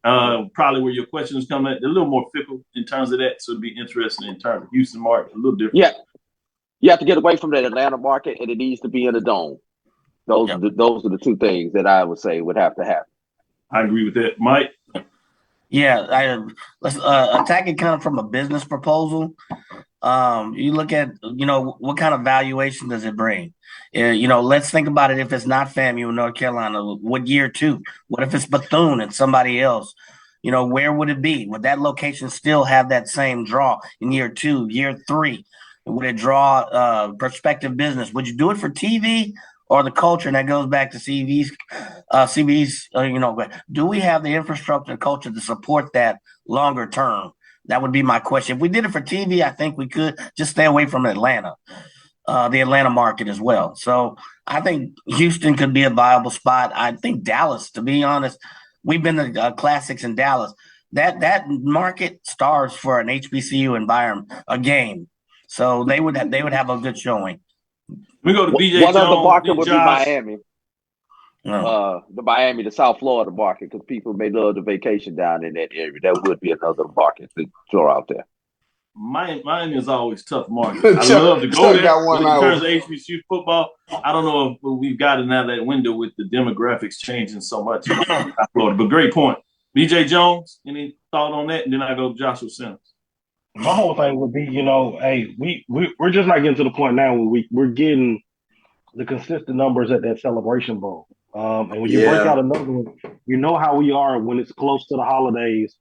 probably where your question is coming at, they're a little more fickle in terms of that. So it'd be interesting in terms of Houston market, a little different. Yeah. You have to get away from that Atlanta market, and it needs to be in a dome. Those are the two things that I would say would have to happen. I agree with that. Mike? Yeah, let's attack it kind of from a business proposal. You look at, what kind of valuation does it bring? Let's think about it. If it's not FAMU in North Carolina, what year two? What if it's Bethune and somebody else? Where would it be? Would that location still have that same draw in year two, year three? Would it draw prospective business? Would you do it for TV or the culture? And that goes back to CB's. Do we have the infrastructure and culture to support that longer term? That would be my question. If we did it for TV, I think we could. Just stay away from Atlanta, the Atlanta market as well. So I think Houston could be a viable spot. I think Dallas, to be honest, we've been to classics in Dallas. That market stars for an HBCU environment, a game. So they would have a good showing. We go to BJ One Jones, other market would Josh. be Miami. the Miami to South Florida market because people may love the vacation down in that area. That would be another market to throw out there. Miami is always tough market. I love to go there. But in terms of HBCU football, I don't know if we've gotten out of that window with the demographics changing so much in Florida. But great point. BJ Jones, any thought on that? And then I go to Joshua Sims. My whole thing would be, hey, we're just not getting to the point now where we're getting the consistent numbers at that Celebration Bowl. And when you break out another one, you know how we are when it's close to the holidays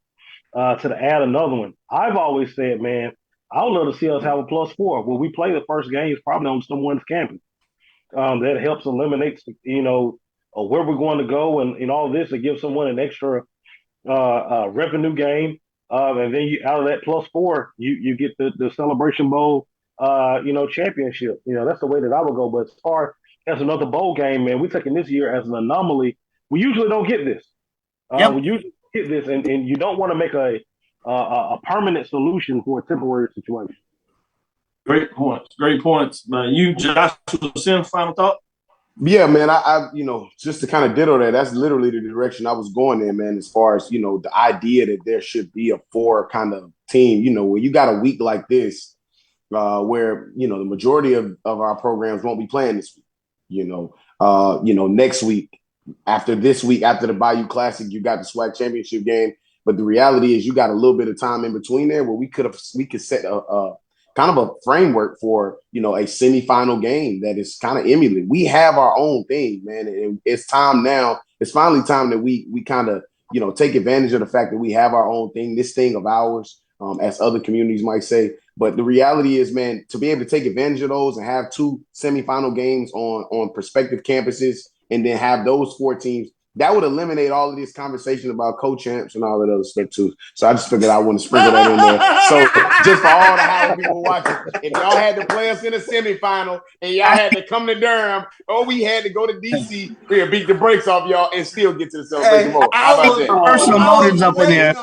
to add another one. I've always said, man, I would love to see us have a +4 when we play the first game is probably on someone's campus. That helps eliminate, where we're going to go and all this to give someone an extra revenue game. And then out of that +4, you get the Celebration Bowl, championship. That's the way that I would go. But as far as another bowl game, man, we're taking this year as an anomaly. We usually don't get this. We usually get this, and you don't want to make a permanent solution for a temporary situation. Great points. Great points. You, Joshua Sims, final thought? Yeah, man, I just to kind of ditto that, that's literally the direction I was going in, man, as far as, the idea that there should be a 4 kind of team, when you got a week like this, where, the majority of our programs won't be playing this week, next week, after this week, after the Bayou Classic, you got the SWAC championship game. But the reality is you got a little bit of time in between there where we could set a kind of a framework for, a semifinal game that is kind of emulated. We have our own thing, man. And it's time now. It's finally time that we kind of, take advantage of the fact that we have our own thing, this thing of ours, as other communities might say. But the reality is, man, to be able to take advantage of those and have 2 semifinal games on prospective campuses and then have those 4 teams, that would eliminate all of this conversation about co-champs and all of those stuff too. So I just figured I want to sprinkle that in there. So just for all the Howard people watching, if y'all had to play us in a semifinal and y'all had to come to Durham, or we had to go to DC, we'd beat the brakes off y'all and still get to the Celebration Bowl. How about that? Personal motives up in there.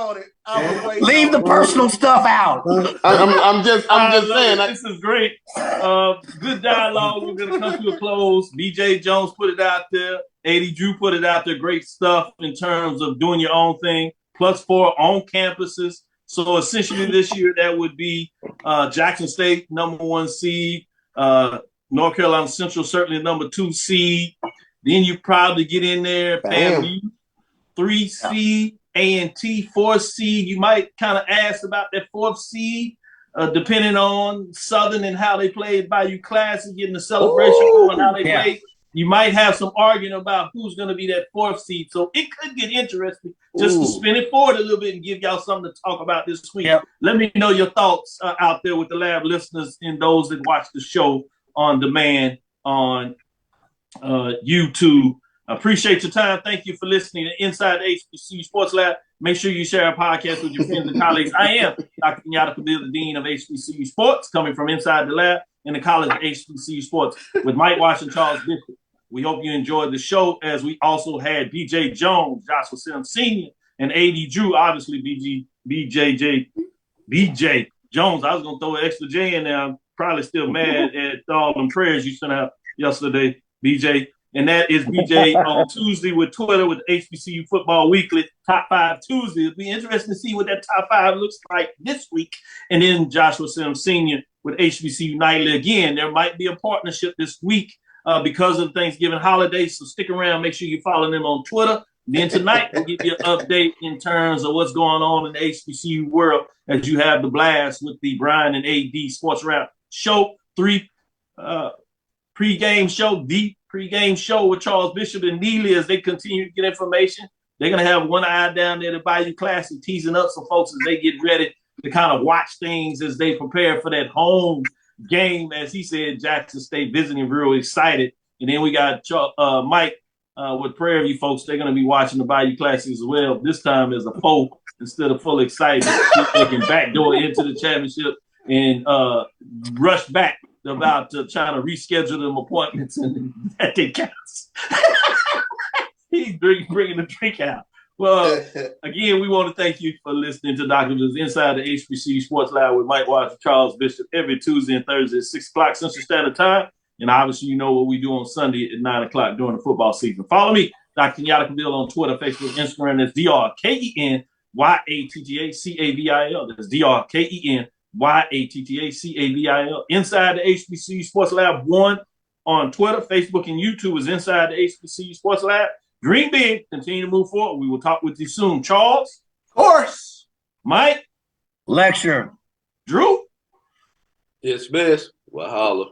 Leave the personal stuff out. I'm just saying. This is great. Good dialogue. We're going to come to a close. BJ Jones put it out there. 80 Drew put it out there. Great stuff in terms of doing your own thing. +4 on campuses. So essentially this year that would be Jackson State, #1 seed. North Carolina Central, certainly #2 seed. Then you probably get in there, FAMU, 3 seed. A&T 4th seed. You might kind of ask about that 4th seed, depending on Southern and how they played Bayou Classic, getting the celebration going, how they played. You might have some arguing about who's going to be that 4th seed. So it could get interesting just to spin it forward a little bit and give y'all something to talk about this week. Let me know your thoughts out there with the lab listeners and those that watch the show on demand on YouTube. I appreciate your time. Thank you for listening to Inside the HBCU Sports Lab. Make sure you share our podcast with your friends and colleagues. I am Dr. Kenyatta Cavil, the Dean of HBCU Sports, coming from Inside the Lab in the College of HBCU Sports with Mike Washington, Charles Bishop. We hope you enjoyed the show, as we also had BJ Jones, Joshua Sims Sr., and AD Drew, obviously BJ Jones. I was going to throw an extra J in there. I'm probably still mad at all them prayers you sent out yesterday, BJ. And that is BJ on Tuesday with Twitter with HBCU Football Weekly, Top 5 Tuesday. It'll be interesting to see what that Top 5 looks like this week. And then Joshua Sims Sr. with HBCU Nightly. Again, there might be a partnership this week because of the Thanksgiving holiday. So stick around. Make sure you follow them on Twitter. Then tonight, we'll give you an update in terms of what's going on in the HBCU world as you have the blast with the Brian and AD SportsWrap show. 3 pregame show, deep pregame show with Charles Bishop and Neely as they continue to get information. They're going to have one eye down there to Bayou Classic, teasing up some folks as they get ready to kind of watch things as they prepare for that home game. As he said, Jackson State visiting, real excited. And then we got Mike with Prairie View folks. They're going to be watching the Bayou Classic as well. This time as a foe instead of full excited. They can backdoor into the championship and rush back about trying to reschedule them appointments and that they counts. He's bringing the drink out. Well, again, we want to thank you for listening to Dr. Bill's Inside the HBCU Sports Lab with Mike Watts and Charles Bishop every Tuesday and Thursday at 6 o'clock Central Standard Time. And obviously, you know what we do on Sunday at 9 o'clock during the football season. Follow me, Dr. Kenyatta Cavil, on Twitter, Facebook, Instagram. That's DrKenyattaCavil. That's DrKenyattaCavil. Inside the HBCU Sports Lab 1 on Twitter, Facebook, and YouTube is Inside the HBCU Sports Lab. Dream big. Continue to move forward. We will talk with you soon. Charles? Of course. Mike? Lecture. Drew? Dismiss. Well, holla.